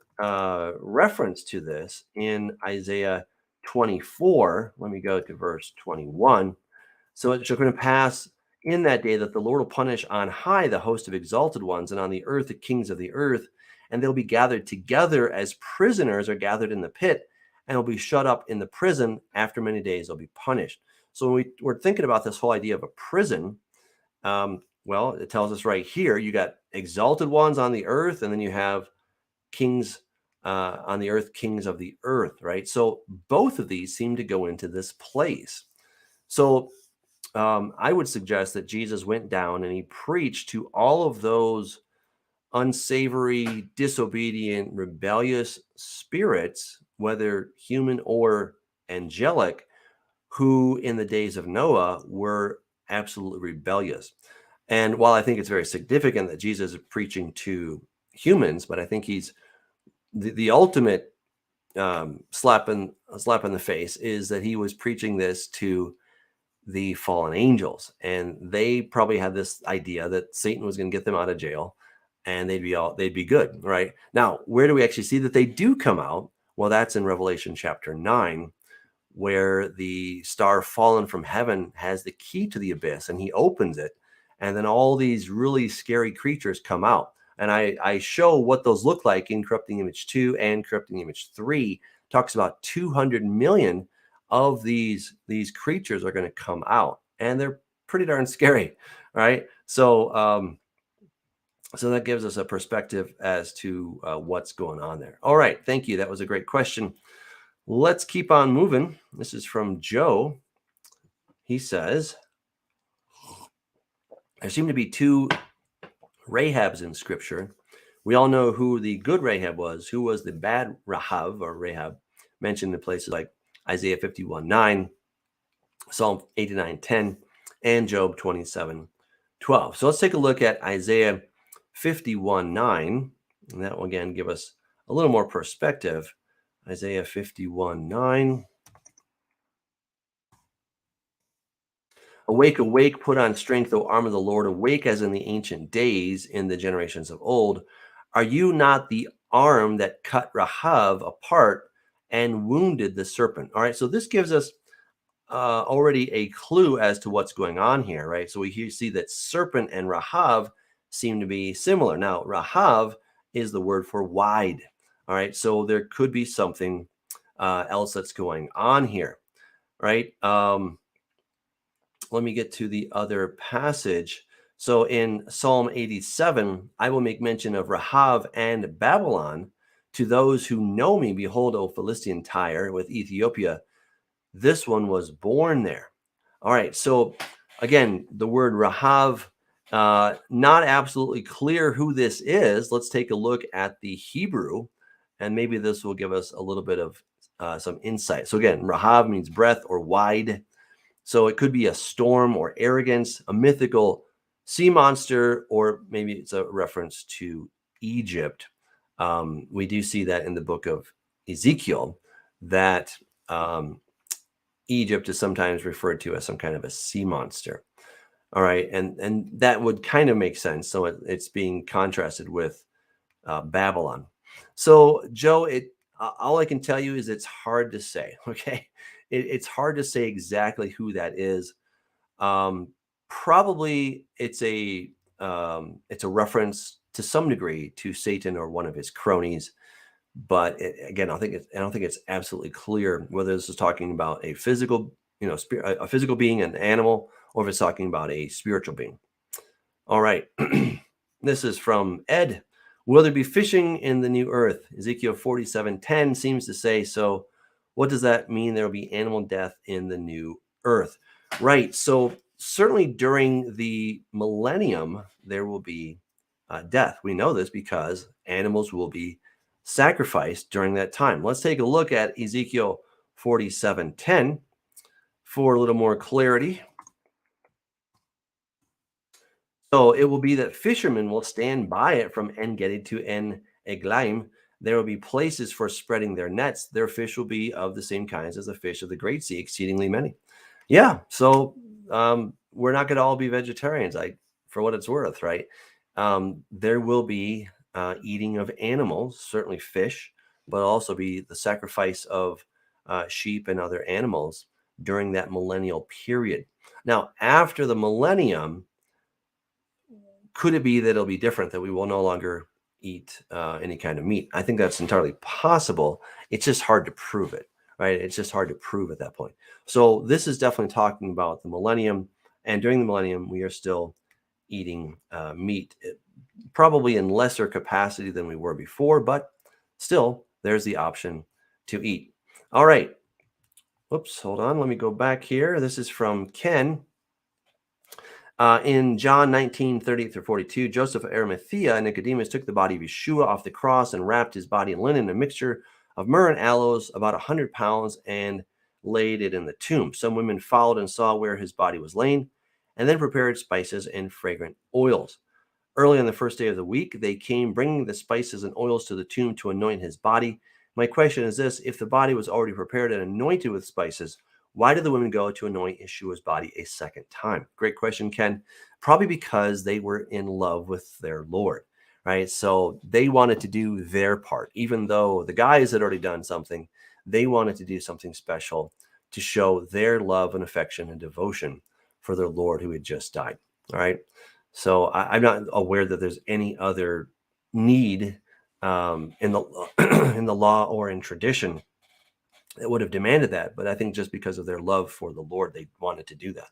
reference to this in Isaiah 24. Let me go to verse 21. So it shall come to pass in that day that the Lord will punish on high the host of exalted ones, and on the earth the kings of the earth, and they'll be gathered together as prisoners are gathered in the pit, and will be shut up in the prison. After many days they'll be punished. So when we're thinking about this whole idea of a prison, well, it tells us right here, you got exalted ones on the earth, and then you have kings on the earth, kings of the earth, right? So both of these seem to go into this place. So I would suggest that Jesus went down and he preached to all of those unsavory, disobedient, rebellious spirits, whether human or angelic, who in the days of Noah were absolutely rebellious. And while I think it's very significant that Jesus is preaching to humans, but I think he's the ultimate slap in the face is that he was preaching this to the fallen angels, and they probably had this idea that Satan was going to get them out of jail and they'd be good. Right now, where do we actually see that they do come out? Well, that's in Revelation chapter 9, where the star fallen from heaven has the key to the abyss, and he opens it, and then all these really scary creatures come out. And I show what those look like in Corrupting Image 2 and Corrupting Image 3. Talks about 200 million of these creatures are going to come out, and they're pretty darn scary, right? So so that gives us a perspective as to what's going on there. All right, thank you. That was a great question. Let's keep on moving. This is from Joe. He says, there seem to be two Rahabs in Scripture. We all know who the good Rahab was. Who was the bad Rahab or Rahab, mentioned in places like Isaiah 51:9, Psalm 89:10, and Job 27:12. So let's take a look at Isaiah 51:9, and that will again give us a little more perspective. Isaiah 51:9. Awake, awake, put on strength, O arm of the Lord. Awake as in the ancient days, in the generations of old. Are you not the arm that cut Rahab apart and wounded the serpent? All right, so this gives us already a clue as to what's going on here, right? So we see that serpent and Rahab seem to be similar. Now, Rahab is the word for wide. All right, so there could be something else that's going on here, right? Let me get to the other passage. So in Psalm 87, I will make mention of Rahab and Babylon to those who know me. Behold, O Philistine Tyre with Ethiopia, this one was born there. All right, so again, the word Rahab, not absolutely clear who this is. Let's take a look at the Hebrew, and maybe this will give us a little bit of some insight. So again, Rahab means breath or wide. So it could be a storm or arrogance, a mythical sea monster, or maybe it's a reference to Egypt. We do see that in the book of Ezekiel, that Egypt is sometimes referred to as some kind of a sea monster. All right, and that would kind of make sense. So it's being contrasted with Babylon. So Joe, all I can tell you is it's hard to say. Okay, it's hard to say exactly who that is. Probably it's a reference to some degree to Satan or one of his cronies. But again, I don't think it's absolutely clear whether this is talking about a physical, a physical being, an animal, or if it's talking about a spiritual being. All right, this is from Ed. Will there be fishing in the new earth? Ezekiel 47:10 seems to say so. What does that mean? There will be animal death in the new earth, right? So certainly during the millennium, there will be death. We know this because animals will be sacrificed during that time. Let's take a look at Ezekiel 47:10 for a little more clarity. So it will be that fishermen will stand by it from En Gedi to En Eglaim. There will be places for spreading their nets. Their fish will be of the same kinds as the fish of the great sea, exceedingly many. Yeah, so we're not going to all be vegetarians, for what it's worth, right? There will be eating of animals, certainly fish, but also be the sacrifice of sheep and other animals during that millennial period. Now, after the millennium, could it be that it'll be different, that we will no longer eat any kind of meat? I think that's entirely possible. It's just hard to prove it, right? It's just hard to prove at that point. So this is definitely talking about the millennium. And during the millennium, we are still eating meat, probably in lesser capacity than we were before, but still, there's the option to eat. All right. Whoops, hold on. Let me go back here. This is from Ken. In John 19:30-42, Joseph of Arimathea and Nicodemus took the body of Yeshua off the cross and wrapped his body in linen, a mixture of myrrh and aloes, about 100 pounds, and laid it in the tomb. Some women followed and saw where his body was laid, and then prepared spices and fragrant oils. Early on the first day of the week, they came bringing the spices and oils to the tomb to anoint his body. My question is this: if the body was already prepared and anointed with spices, why did the women go to anoint Yeshua's body a second time? Great question, Ken. Probably because they were in love with their Lord, right? So they wanted to do their part. Even though the guys had already done something, they wanted to do something special to show their love and affection and devotion for their Lord who had just died. All right. So I'm not aware that there's any other need in the in the law or in tradition that would have demanded that. But I think just because of their love for the Lord, they wanted to do that.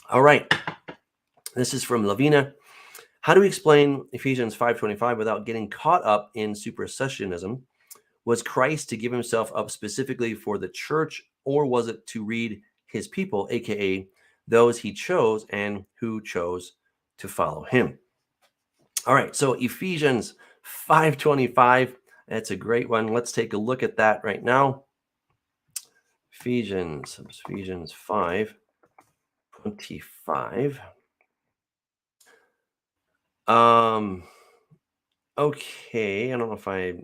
All right. This is from Lavina. How do we explain Ephesians 5:25 without getting caught up in supersessionism? Was Christ to give himself up specifically for the church, or was it to read his people, aka those he chose and who chose to follow him? All right, so Ephesians 5:25, that's a great one. Let's take a look at that right now. Ephesians 5:25. Okay, I don't know if I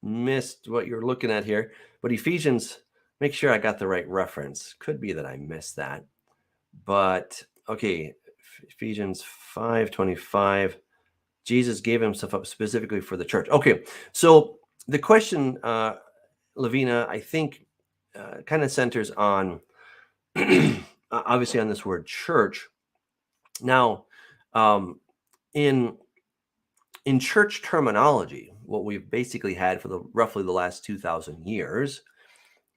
missed what you're looking at here, but Ephesians, make sure I got the right reference. Could be that I missed that. But okay, Ephesians 5:25. Jesus gave himself up specifically for the church. Okay, so the question, Lavina, I think kind of centers on obviously on this word church. Now, in church terminology, what we've basically had for the roughly the last 2,000 years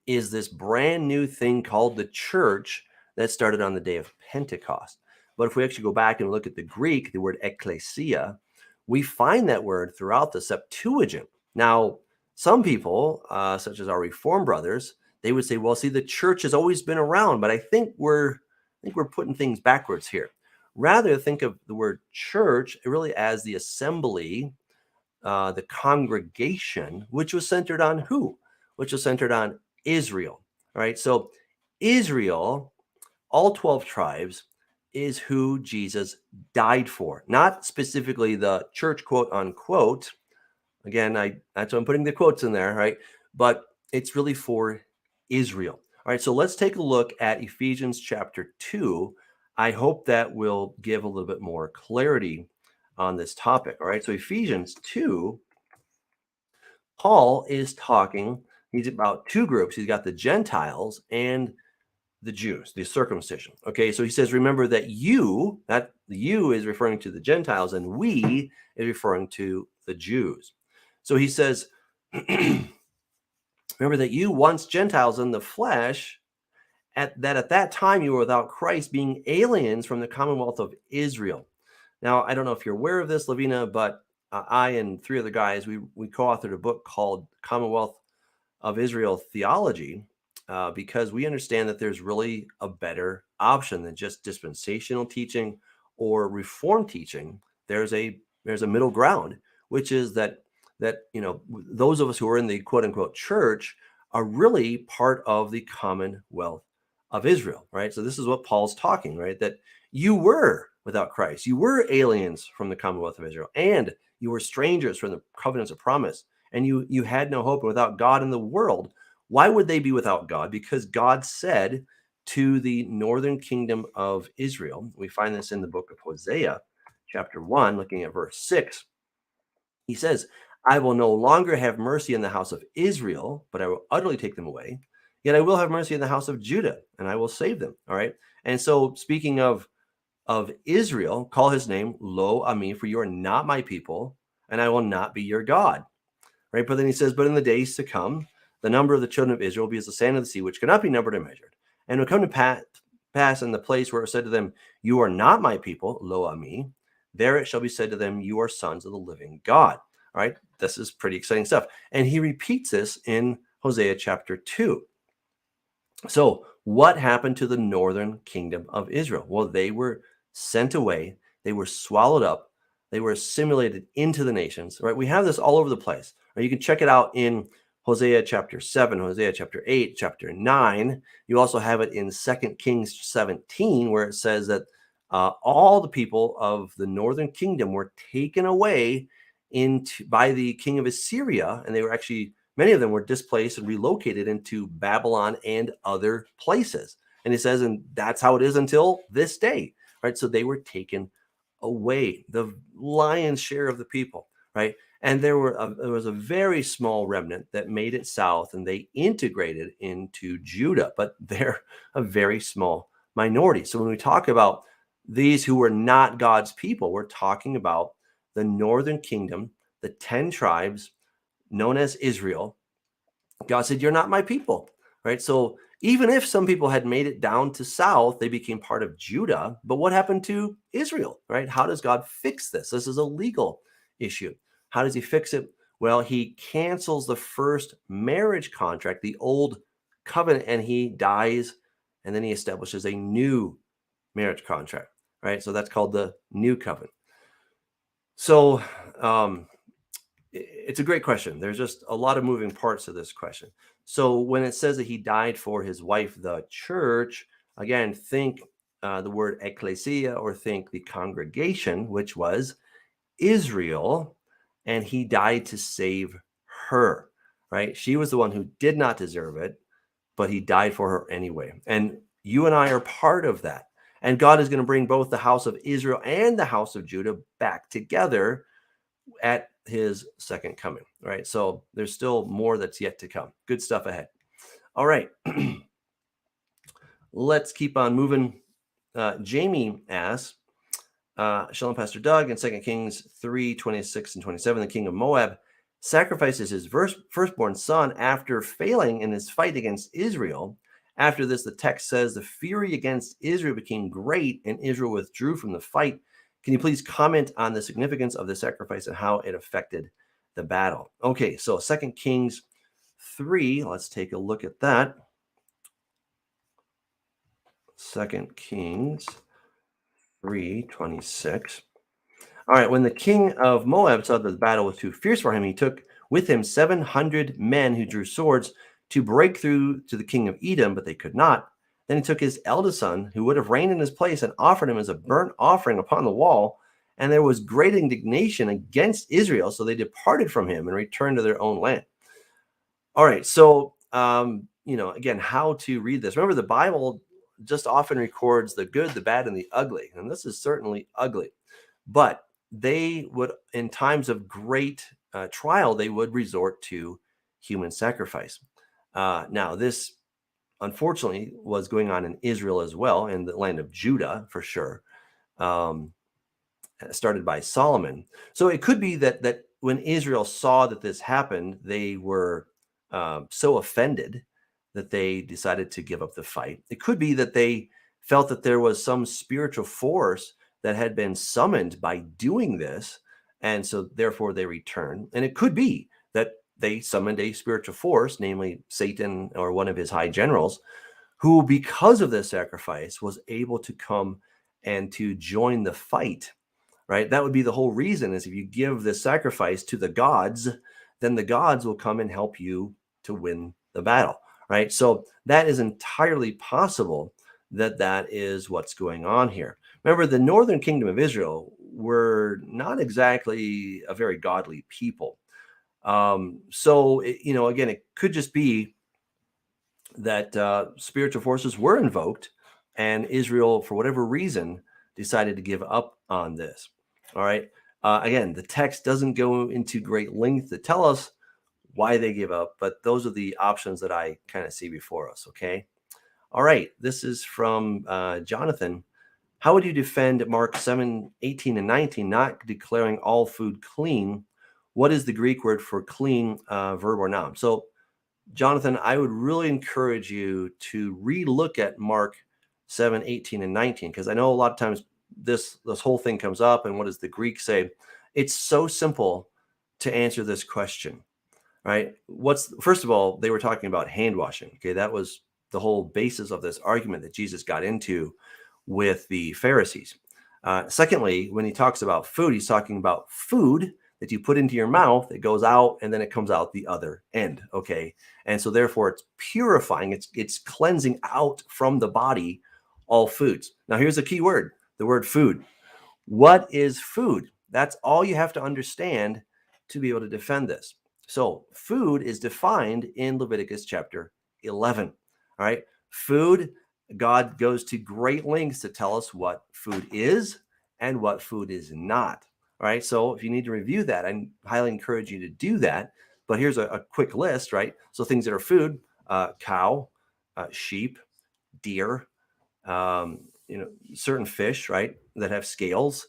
is this brand new thing called the church that started on the day of Pentecost. But if we actually go back and look at the Greek, the word ecclesia, we find that word throughout the Septuagint. Now, some people, such as our Reformed brothers, they would say, "Well, see, the church has always been around," but I think we're putting things backwards here. Rather, think of the word church really as the assembly, the congregation, which was centered on who? Which was centered on Israel. All right. So Israel, all 12 tribes, is who Jesus died for, not specifically the church, quote unquote. Again, that's why I'm putting the quotes in there, right? But it's really for Israel. All right. So let's take a look at Ephesians chapter 2. I hope that will give a little bit more clarity on this topic. All right. So Ephesians 2, Paul is talking, he's about two groups. He's got the Gentiles and the Jews, the circumcision. Okay. So he says, remember that that the you is referring to the Gentiles, and we is referring to the Jews. So he says, remember that you once Gentiles in the flesh, at that time you were without Christ, being aliens from the commonwealth of Israel. Now, I don't know if you're aware of this, Lavina, but I and three other guys, we co-authored a book called Commonwealth of Israel Theology, because we understand that there's really a better option than just dispensational teaching or reform teaching. There's a middle ground, which is that those of us who are in the quote unquote church are really part of the commonwealth of Israel, right? So this is what Paul's talking, right? That you were without Christ, you were aliens from the commonwealth of Israel, and you were strangers from the covenants of promise, and you had no hope. And without God in the world, why would they be without God? Because God said to the northern kingdom of Israel, we find this in the book of Hosea, chapter 1, looking at verse 6. He says, I will no longer have mercy on the house of Israel, but I will utterly take them away. Yet I will have mercy on the house of Judah, and I will save them. All right. And so, speaking of Israel, call his name Lo Ami, for you are not my people, and I will not be your God. Right. But then he says, but in the days to come, the number of the children of Israel will be as the sand of the sea, which cannot be numbered or measured. And it will come to pass in the place where it was said to them, you are not my people, Lo Ami, there it shall be said to them, you are sons of the living God. All right. This is pretty exciting stuff. And he repeats this in Hosea chapter 2. So, what happened to the northern kingdom of Israel? Well, they were sent away, they were swallowed up, they were assimilated into the nations, right? We have this all over the place. Right? You can check it out in Hosea chapter 7, Hosea chapter 8, chapter 9. You also have it in 2 Kings 17, where it says that all the people of the northern kingdom were taken away by the king of Assyria, and they were actually, many of them were displaced and relocated into Babylon and other places. And it says, and that's how it is until this day, right? So they were taken away, the lion's share of the people, right? And there was a very small remnant that made it south, and they integrated into Judah, but they're a very small minority. So when we talk about these who were not God's people, we're talking about the northern kingdom, the 10 tribes known as Israel. God said, you're not my people, right? So even if some people had made it down to south, they became part of Judah. But what happened to Israel, right? How does God fix this? This is a legal issue. How does he fix it? Well, he cancels the first marriage contract, the old covenant, and he dies, and then he establishes a new marriage contract, right? So that's called the new covenant. So it's a great question. There's just a lot of moving parts to this question. So when it says that he died for his wife, the church, again, think the word ecclesia, or think the congregation, which was Israel, and he died to save her, right? She was the one who did not deserve it, but he died for her anyway. And you and I are part of that. And God is going to bring both the house of Israel and the house of Judah back together at his second coming, right? So there's still more that's yet to come. Good stuff ahead. All right. Let's keep on moving. Jamie asks, Shalom, Pastor Doug, in 2 Kings 3, 26 and 27, the king of Moab sacrifices his firstborn son after failing in his fight against Israel. After this, the text says the fury against Israel became great and Israel withdrew from the fight. Can you please comment on the significance of the sacrifice and how it affected the battle? Okay, so 2 Kings 3, let's take a look at that. 2 Kings 3:26. All right, when the king of Moab saw that the battle was too fierce for him, he took with him 700 men who drew swords to break through to the king of Edom, but they could not. Then he took his eldest son, who would have reigned in his place, and offered him as a burnt offering upon the wall. And there was great indignation against Israel, so they departed from him and returned to their own land. All right, so again, how to read this. Remember, the Bible just often records the good, the bad, and the ugly, and this is certainly ugly. But they would, in times of great trial, they would resort to human sacrifice. Now, this unfortunately was going on in Israel as well, in the land of Judah for sure, started by Solomon. So it could be that when Israel saw that this happened, they were so offended that they decided to give up the fight. It could be that they felt that there was some spiritual force that had been summoned by doing this, and so therefore they return. And it could be that they summoned a spiritual force, namely Satan or one of his high generals, who, because of this sacrifice, was able to come and to join the fight, right? That would be the whole reason, is if you give this sacrifice to the gods, then the gods will come and help you to win the battle, right? So that is entirely possible that is what's going on here. Remember, the northern kingdom of Israel were not exactly a very godly people. So, again, it could just be that spiritual forces were invoked, and Israel, for whatever reason, decided to give up on this. All right. Again, the text doesn't go into great length to tell us why they give up, but those are the options that I kind of see before us. Okay. All right. This is from Jonathan. How would you defend Mark 7:18 and 19, not declaring all food clean? What is the Greek word for clean, verb or noun? So, Jonathan, I would really encourage you to relook at Mark 7:18 and 19, because I know a lot of times this whole thing comes up, and what does the Greek say? It's so simple to answer this question, right? First of all, they were talking about hand washing. Okay, that was the whole basis of this argument that Jesus got into with the Pharisees. Secondly, when he talks about food, he's talking about food that you put into your mouth, it goes out and then it comes out the other end. Okay. And so therefore it's purifying, it's cleansing out from the body all foods. Now here's a key word, the word food. What is food? That's all you have to understand to be able to defend this. So food is defined in Leviticus chapter 11. All right. Food, God goes to great lengths to tell us what food is and what food is not. All right. So if you need to review that, I highly encourage you to do that. But here's a quick list, right? So things that are food, cow, sheep, deer, certain fish, right, that have scales,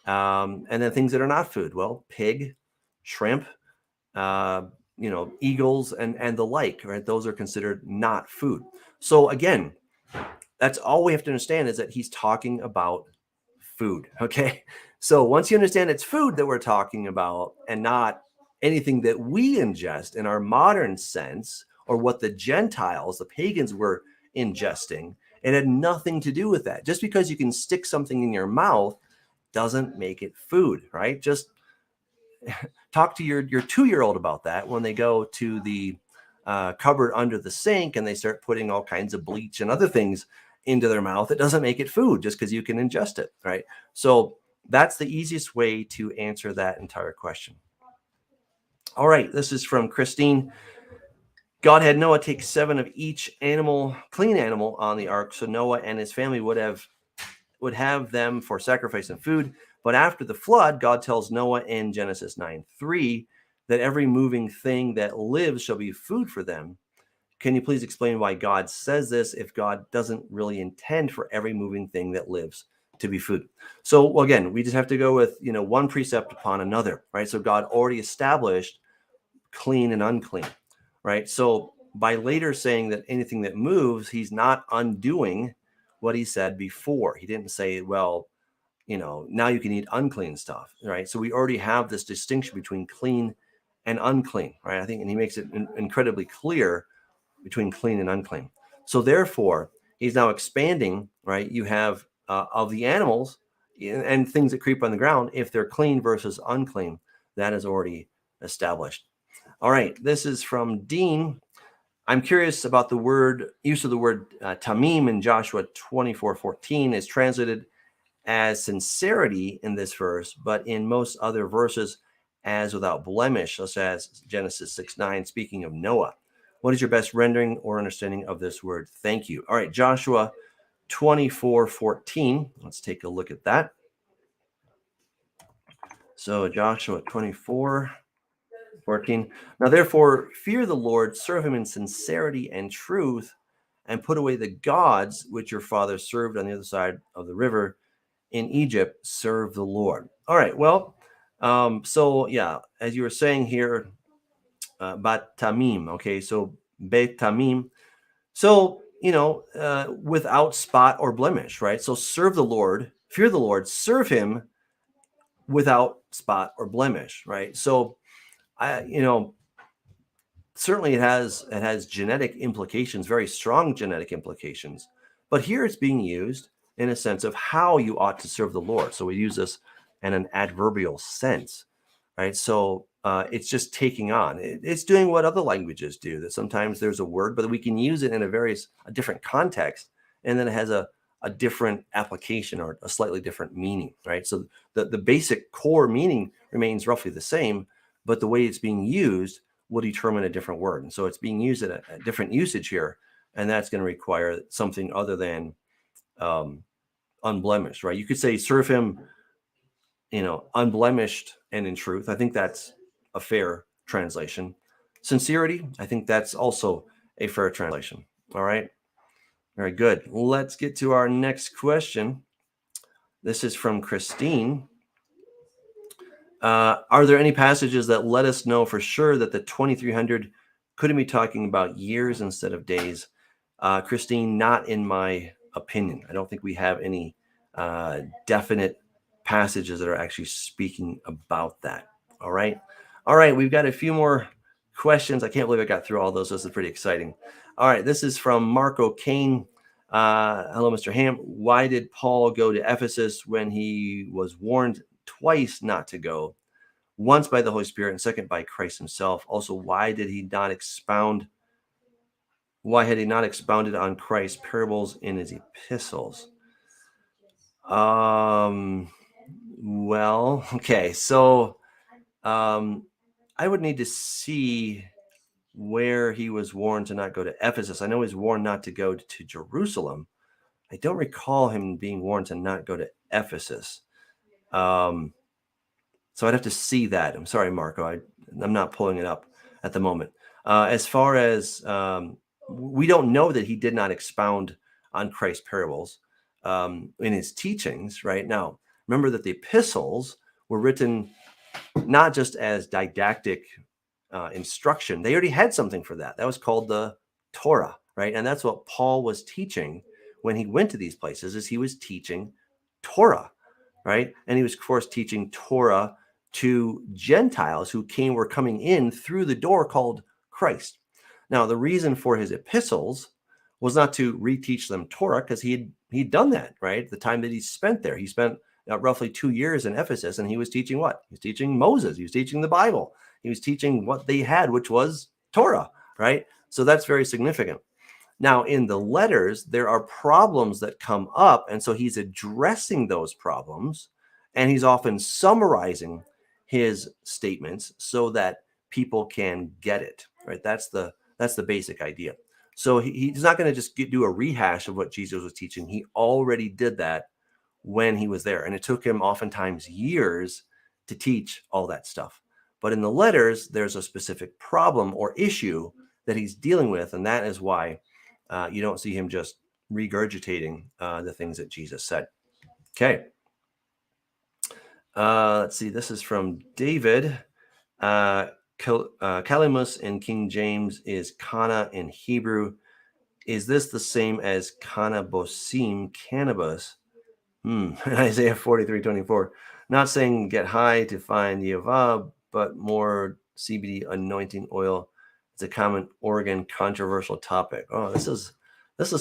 and then things that are not food. Well, pig, shrimp, eagles, and the like, right? Those are considered not food. So again, that's all we have to understand, is that he's talking about food. Okay. So once you understand it's food that we're talking about and not anything that we ingest in our modern sense, or what the Gentiles, the pagans, were ingesting, it had nothing to do with that. Just because you can stick something in your mouth doesn't make it food, right? Just talk to your 2-year-old about that when they go to the cupboard under the sink and they start putting all kinds of bleach and other things into their mouth. It doesn't make it food just because you can ingest it, right? So that's the easiest way to answer that entire question. All right, this is from Christine. God had Noah take 7 of each clean animal on the ark, so Noah and his family would have them for sacrifice and food. But after the flood, God tells Noah in Genesis 9:3 that every moving thing that lives shall be food for them. Can you please explain why God says this if God doesn't really intend for every moving thing that lives to be food? So, well, again, we just have to go with, one precept upon another, right? So God already established clean and unclean, right? So by later saying that anything that moves, he's not undoing what he said before. He didn't say, well, now you can eat unclean stuff, right? So we already have this distinction between clean and unclean, right? I think, and he makes it incredibly clear between clean and unclean. So therefore, he's now expanding, right? You have of the animals and things that creep on the ground, if they're clean versus unclean, that is already established. All right, this is from Dean. I'm curious about the use of the word tamim in Joshua 24:14 is translated as sincerity in this verse, but in most other verses as without blemish, such as Genesis 6:9, speaking of Noah. What is your best rendering or understanding of this word? Thank you. All right, Joshua 24:14. Let's take a look at that. So Joshua 24:14. Now, therefore, fear the Lord, serve him in sincerity and truth, and put away the gods which your father served on the other side of the river in Egypt. Serve the Lord. All right. Well, so yeah, as you were saying here, bat tamim. Okay, so bet tamim. So without spot or blemish, right? So serve the Lord, fear the Lord, serve him without spot or blemish, right? So certainly it has genetic implications, very strong genetic implications, but here it's being used in a sense of how you ought to serve the Lord. So we use this in an adverbial sense, right? So it's just taking on. It's doing what other languages do, that sometimes there's a word, but we can use it in a different context, and then it has a different application or a slightly different meaning, right? So the basic core meaning remains roughly the same, but the way it's being used will determine a different word. And so it's being used at a different usage here, and that's going to require something other than unblemished, right? You could say serve him, unblemished and in truth. I think that's a fair translation. Sincerity, I think that's also a fair translation. All right. Very good. Let's get to our next question. This is from Christine. Are there any passages that let us know for sure that the 2300 couldn't be talking about years instead of days? Christine, not in my opinion. I don't think we have any definite passages that are actually speaking about that. All right. All right. We've got a few more questions. I can't believe I got through all those. This is pretty exciting. All right. This is from Marco Kane. Hello, Mr. Hamp. Why did Paul go to Ephesus when he was warned twice not to go? Once by the Holy Spirit and second by Christ himself. Also, why had he not expounded on Christ's parables in his epistles? Well, okay. So I would need to see where he was warned to not go to Ephesus. I know he was warned not to go to Jerusalem. I don't recall him being warned to not go to Ephesus. So I'd have to see that. I'm sorry, Marco. I'm not pulling it up at the moment. As far as we don't know that he did not expound on Christ's parables in his teachings, right? Now, remember that the epistles were written not just as didactic instruction. They already had something for that. That was called the Torah, right? And that's what Paul was teaching when he went to these places, is he was teaching Torah, right? And he was, of course, teaching Torah to Gentiles who were coming in through the door called Christ. Now, the reason for his epistles was not to reteach them Torah, because he'd done that, right? The time that he spent there. He spent roughly 2 years in Ephesus, and he was teaching what? He was teaching Moses. He was teaching the Bible. He was teaching what they had, which was Torah, right? So that's very significant. Now, in the letters, there are problems that come up, and so he's addressing those problems, and he's often summarizing his statements so that people can get it, right? That's the basic idea. So he's not going to just do a rehash of what Jesus was teaching. He already did that when he was there, and it took him oftentimes years to teach all that stuff. But in the letters, there's a specific problem or issue that he's dealing with, and that is why you don't see him just regurgitating the things that Jesus said. Okay. Let's see. This is from David. Calamus in King James is kana in Hebrew. Is this the same as cannabosim, cannabis? Isaiah 43:24. Not saying get high to find Yehovah, but more CBD anointing oil. It's a common Oregon controversial topic. Oh, this is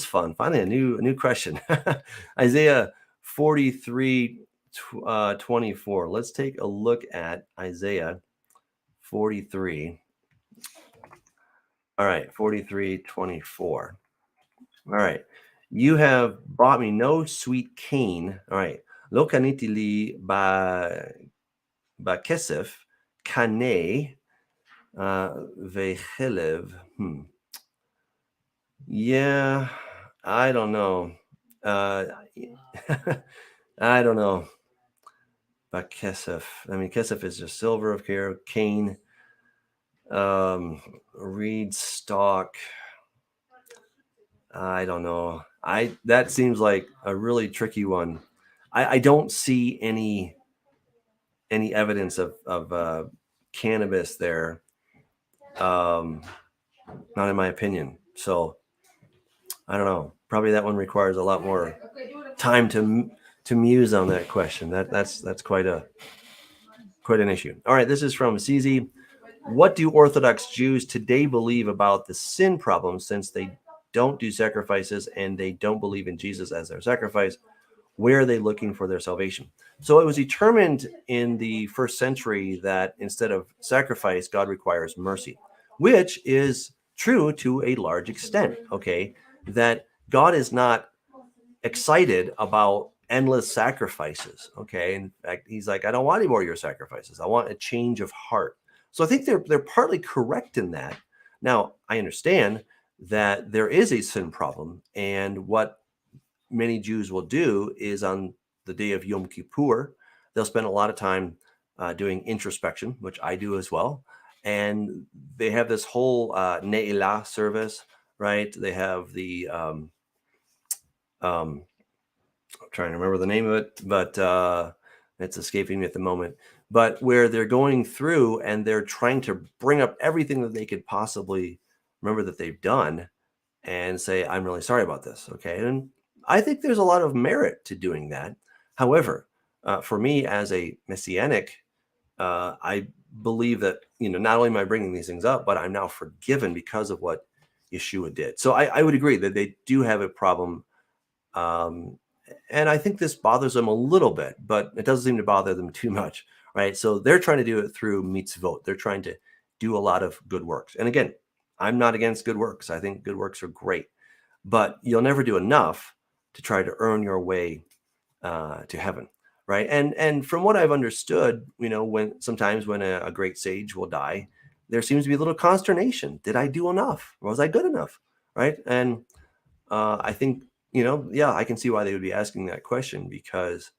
fun. Finally, a new question. Isaiah 43:24. Let's take a look at Isaiah 43. All right, 43:24. All right. You have bought me no sweet cane. All right. Lo kaniti li ba kesef kane vechelev. Yeah, I don't know. I don't know. Ba kesef. I mean, kesef is just silver of care. Cane. Reed stock. I don't know. That seems like a really tricky one. I don't see any evidence of cannabis there. Not in my opinion. So I don't know. Probably that one requires a lot more time to muse on that question. That's quite an issue. All right, this is from CZ. What do Orthodox Jews today believe about the sin problem, since they don't do sacrifices and they don't believe in Jesus as their sacrifice? Where are they looking for their salvation? So it was determined in the first century that instead of sacrifice, God requires mercy, which is true to a large extent, okay? That God is not excited about endless sacrifices, okay? In fact, he's like, I don't want any more of your sacrifices. I want a change of heart. So I think they're partly correct in that. Now, I understand that there is a sin problem, and what many Jews will do is on the day of Yom Kippur, they'll spend a lot of time doing introspection, which I do as well. and they have this whole Ne'ilah service, right? They have the I'm trying to remember the name of it, but it's escaping me at the moment. But where they're going through and they're trying to bring up everything that they could possibly remember that they've done and say, I'm really sorry about this. Okay. And I think there's a lot of merit to doing that. However, for me as a messianic, I believe that, not only am I bringing these things up, but I'm now forgiven because of what Yeshua did. So I would agree that they do have a problem. Um, and I think this bothers them a little bit, but it doesn't seem to bother them too much, right? So they're trying to do it through mitzvot. They're trying to do a lot of good works. And again, I'm not against good works. I think good works are great, but you'll never do enough to try to earn your way to heaven, right? And from what I've understood, sometimes when a great sage will die, there seems to be a little consternation. Did I do enough? Was I good enough? Right? And I think, yeah, I can see why they would be asking that question, because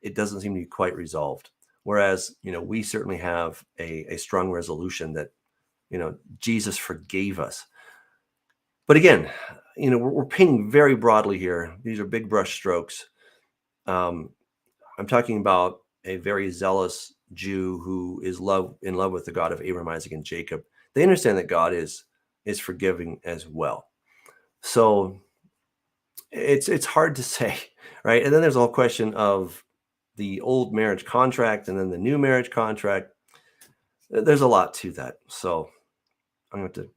it doesn't seem to be quite resolved. Whereas, we certainly have a strong resolution that, Jesus forgave us. But again, we're painting very broadly here. These are big brush strokes. I'm talking about a very zealous Jew who is in love with the God of Abraham, Isaac, and Jacob. They understand that God is forgiving as well. So it's hard to say, right? And then there's a whole question of the old marriage contract and then the new marriage contract. There's a lot to that. So I'm going to,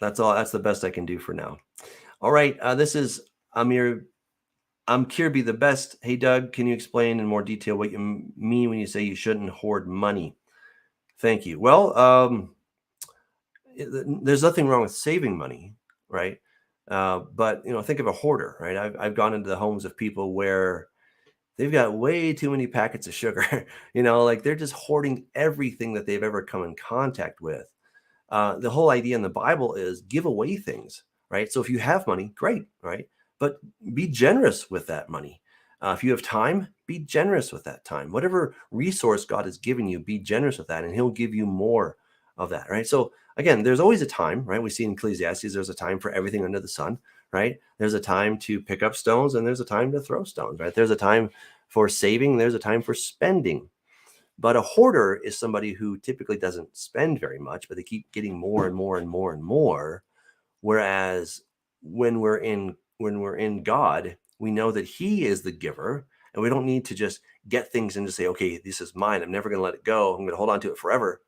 that's all. That's the best I can do for now. All right. This is Amir. I'm Kirby the best. Hey, Doug, can you explain in more detail what you mean when you say you shouldn't hoard money? Thank you. Well, there's nothing wrong with saving money, right? But think of a hoarder, right? I've gone into the homes of people where they've got way too many packets of sugar. Like they're just hoarding everything that they've ever come in contact with. The whole idea in the Bible is give away things, right? So if you have money, great, right? But be generous with that money. If you have time, be generous with that time. Whatever resource God has given you, be generous with that, and He'll give you more of that, right? So again, there's always a time, right? We see in Ecclesiastes, there's a time for everything under the sun, right? There's a time to pick up stones, and there's a time to throw stones, right? There's a time for saving, there's a time for spending. But a hoarder is somebody who typically doesn't spend very much, but they keep getting more and more and more and more. Whereas when we're in God, we know that He is the giver, and we don't need to just get things and just say, okay, this is mine. I'm never going to let it go. I'm going to hold on to it forever.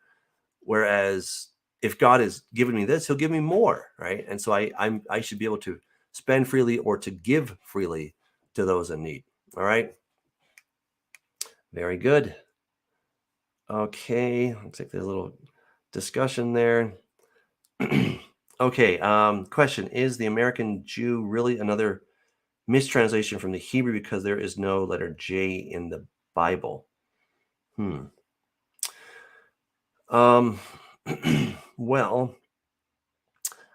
Whereas if God has given me this, He'll give me more, right? And so I should be able to spend freely or to give freely to those in need. All right. Very good. Okay, looks like there's a little discussion there. Okay, question. Is the American Jew really another mistranslation from the Hebrew because there is no letter J in the Bible? Well,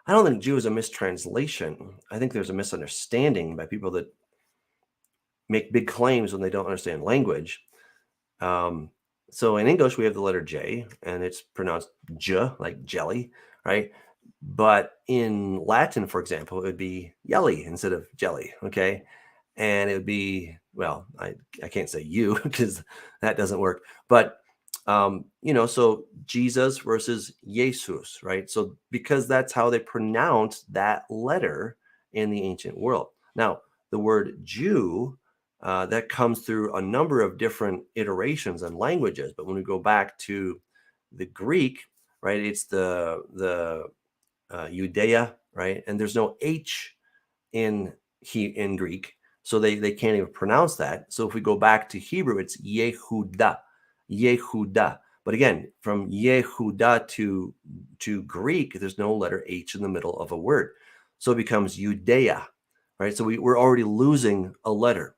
I don't think Jew is a mistranslation. I think there's a misunderstanding by people that make big claims when they don't understand language. So in English, we have the letter J, and it's pronounced J, like jelly, right? But in Latin, for example, it would be yelly instead of jelly, okay? And it would be, well, I can't say you because that doesn't work. But, so Jesus versus Jesus, right? So because that's how they pronounce that letter in the ancient world. Now, the word Jew, that comes through a number of different iterations and languages. But when we go back to the Greek, right, it's the Judea, right? And there's no H in Greek, so they can't even pronounce that. So if we go back to Hebrew, it's Yehuda, Yehuda. But again, from Yehuda to Greek, there's no letter H in the middle of a word. So it becomes Judea, right? So we're already losing a letter.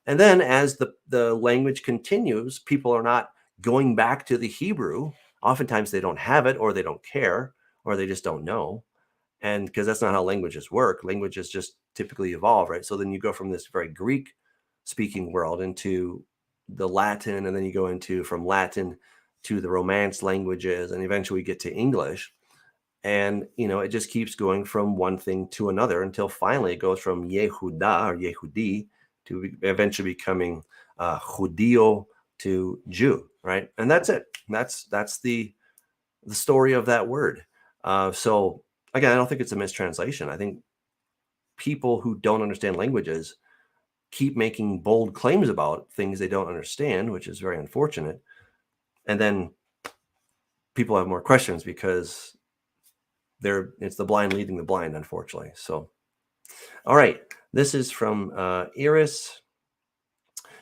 And then as the language continues, people are not going back to the Hebrew. Oftentimes they don't have it, or they don't care, or they just don't know. And because that's not how languages work. Languages just typically evolve, right? So then you go from this very Greek speaking world into the Latin, and then you go into from Latin to the Romance languages, and eventually we get to English. And, it just keeps going from one thing to another until finally it goes from Yehuda or Yehudi to eventually becoming Judio to Jew, right? And that's it. That's the story of that word. So again, I don't think it's a mistranslation. I think people who don't understand languages keep making bold claims about things they don't understand, which is very unfortunate. And then people have more questions because it's the blind leading the blind, unfortunately. So, all right. This is from Iris.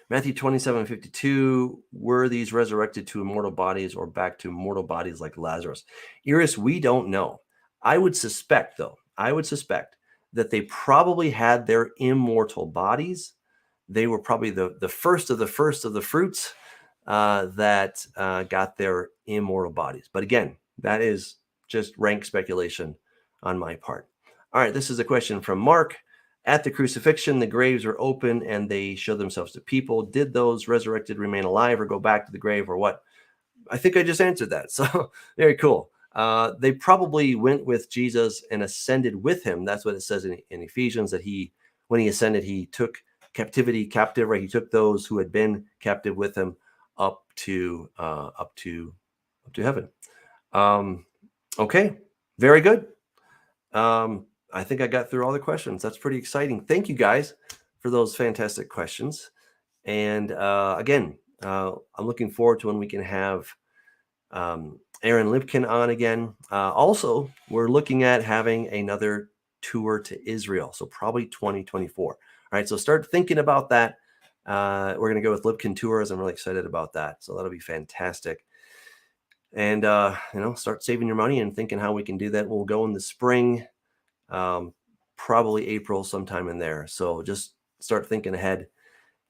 Matthew 27:52. Were these resurrected to immortal bodies or back to mortal bodies like Lazarus? Iris, we don't know. I would suspect that they probably had their immortal bodies. They were probably the first of the fruits that got their immortal bodies. But again, that is just rank speculation on my part. All right, this is a question from Mark. At the crucifixion, the graves were open and they showed themselves to people. Did those resurrected remain alive or go back to the grave or what? I think I just answered that. So very cool. They probably went with Jesus and ascended with him. That's what it says in Ephesians, that when he ascended, he took captive, right? He took those who had been captive with him up to heaven. Okay, very good. I think I got through all the questions. That's pretty exciting. Thank you guys for those fantastic questions. And again, I'm looking forward to when we can have Aaron Lipkin on again. Also, we're looking at having another tour to Israel, so probably 2024. All right, so start thinking about that. We're going to go with Lipkin Tours. I'm really excited about that. So that'll be fantastic. And, start saving your money and thinking how we can do that. We'll go in the spring, probably April, sometime in there. So just start thinking ahead.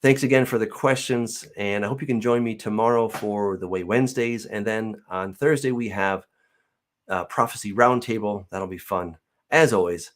Thanks again for the questions. And I hope you can join me tomorrow for the Way Wednesdays. And then on Thursday, we have Prophecy Roundtable. That'll be fun. As always,